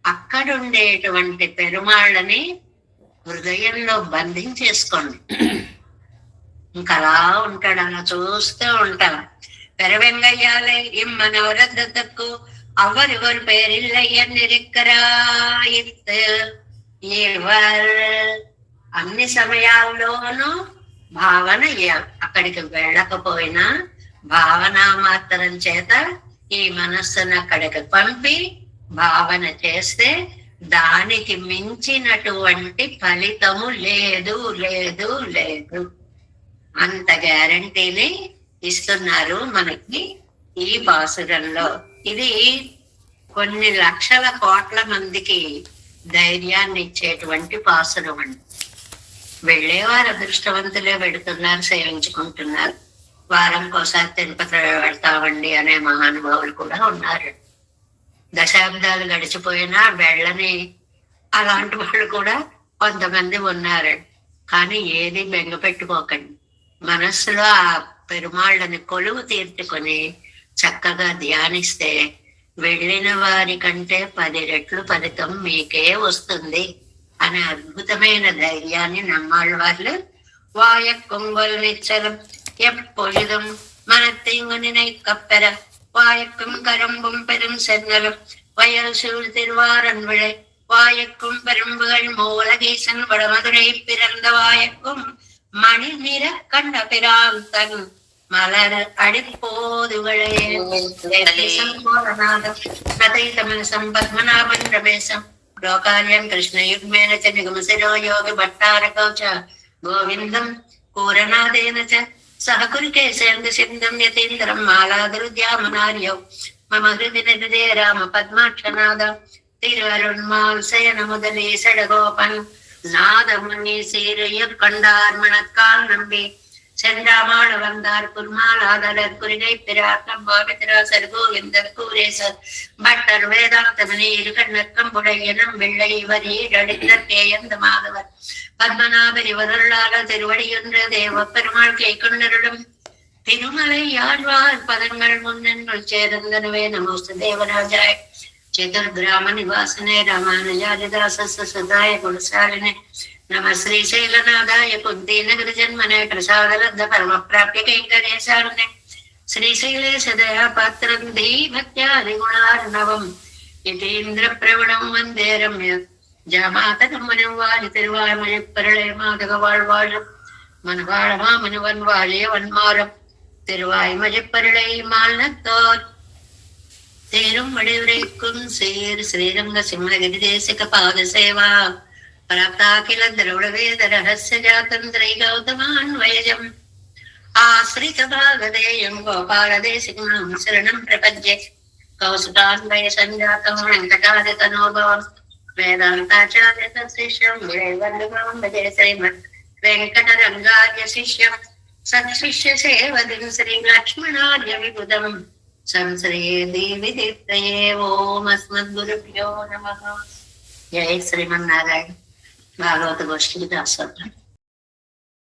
అక్కడుండేటువంటి పెరుమాళ్ళని హృదయంలో బంధించేసుకోండి. ఇంకలా ఉంటాడు, అలా చూస్తూ ఉంటాం. పెరవెంగయ్యాలే ఇమ్మనవరద్దకు அவரவர் பேரில் ఎన్నిరిక్కరాయిత్. అన్ని సమయాల్లోనూ భావన, అక్కడికి వెళ్ళకపోయినా భావన మాత్రం చేత ఈ మనస్సును అక్కడికి పంపి భావన చేస్తే దానికి మించినటువంటి ఫలితము లేదు లేదు లేదు. అంత గ్యారంటీని ఇస్తున్నారు మనకి ఈ పాసురంలో. ఇది కొన్ని లక్షల కోట్ల మందికి ధైర్యాన్ని ఇచ్చేటువంటి పాసురం అండి. వెళ్ళేవారు అదృష్టవంతులే వెడుతున్నారు, సేవించుకుంటున్నారు. వారంకోసారి తిరుపతి వెళ్తామండి అనే మహానుభావులు కూడా ఉన్నారు. దశాబ్దాలు గడిచిపోయినా వెళ్ళని అలాంటి వాళ్ళు కూడా కొంతమంది ఉన్నారు. కానీ ఏది బెంగ పెట్టుకోకండి. మనస్సులో ఆ పెరుమాళ్ళని కొలువు తీర్చుకొని చక్కగా ధ్యానిస్తే వెళ్ళిన వారి కంటే 10 రెట్లు ఫలితం మీకే వస్తుంది అనే అద్భుతమైన ధైర్యాన్ని నమ్మాళ్ళ వాళ్ళు వాయ కొంగల్ నిచ్చలం எப்பொழுதும் மனத்தீங்கு நினைக்கப்பெற வாயக்கும் கரும்பும் பெரும் சென்னலும் வயல் சூழ் திருவாரன் விளை வாயக்கும் பெரும்புகள் மூலகீசன் வடமதுரை பிறந்த வாயக்கும் மணி நிற கண்ட பிராந்தன் மலர் அடிப்போதுகளே பத்மநாபன் ரமேசம் లోకార్యం కృష్ణయుగ్మేన చ నిగమశిరో యోగి భట్టార కౌచ గోవిందం కూరనాదేన చ సహకురికేశేందు సింధం యతీంద్రం మాలాదురుద్యామనార్యౌ మమ హృది నిదే రామ పద్మాక్షనాద తిరువరుణ్మాల్ శయన முதலே சடகோபன் நாதமுனி சீரையர் கண்டார் மணக்கால் நம்பி சென்றாமாட வந்தார் குர்மாலாதலர் குறிகை பிராட்டம் பாவித்திராசர் கோவிந்தர் கூரேசர் பட்டர் வேதாந்தமனி இருகண்ணக்கம் புடையனம் வெள்ளை இவர் ஈடடித்தர் கேயந்த மாதவர் பத்மநாபர் இவருள்ளார திருவடியொன்று தேவ பெருமாள் கை கொண்டருளும் திருமலை யாழ்வார் பதங்கள் முன்னன்கள் சேர்ந்தனவே நமோஸ்து தேவராஜாய் చతుర్గ్రామ నివాసనే రామానుజాదిదాస సదాయ గుణశాలినే నమ శ్రీశైలనాథాయ కుంతీనగర జన్మనే ప్రసాదలబ్ధ పరమ ప్రాప్య కైంకర్యశాలినే శ్రీశైలేశ దయా పాత్రం భక్త్యాది గుణార్ణవం యతీంద్ర ప్రవణం వందే రమ్య ஜாமாதகம்மனும் வாழி திருவாய்மொழி பருளை மாதக வாழ்வாழும் மனவாழமா மனுவன் வாழிய வன்மாரம் திருவாய்மொழி பருளை மாலத்தோர் தேரும் வடிவுரைக்கும் சேர் ஸ்ரீரங்க சிம்மகிரி தேசிக பாத சேவா ప్రాప్తాఖిల ద్రవిడ రహస్య జాతంత్రై గౌతమాన్ వయజం ఆశ్రిత భాగదేయం గోపాలదేశికం శరణం ప్రపంచే కౌసుకాన్వయ సంజాతం వెంకటాది తనోభవం వేదాంతాచార్య శిష్యం విజయవల్లభం భజే శ్రీమద్ వెంకటరంగార్య శిష్యం సత్శిష్య సేవదిం శ్రీ లక్ష్మణార్య విబుధం సంశ్రయే దేవి దీప్తయే ఓం అస్మద్గురుభ్యో నమః. జై శ్రీమన్నారాయణ. భాగవత గోష్ఠికి దాసోత్రం.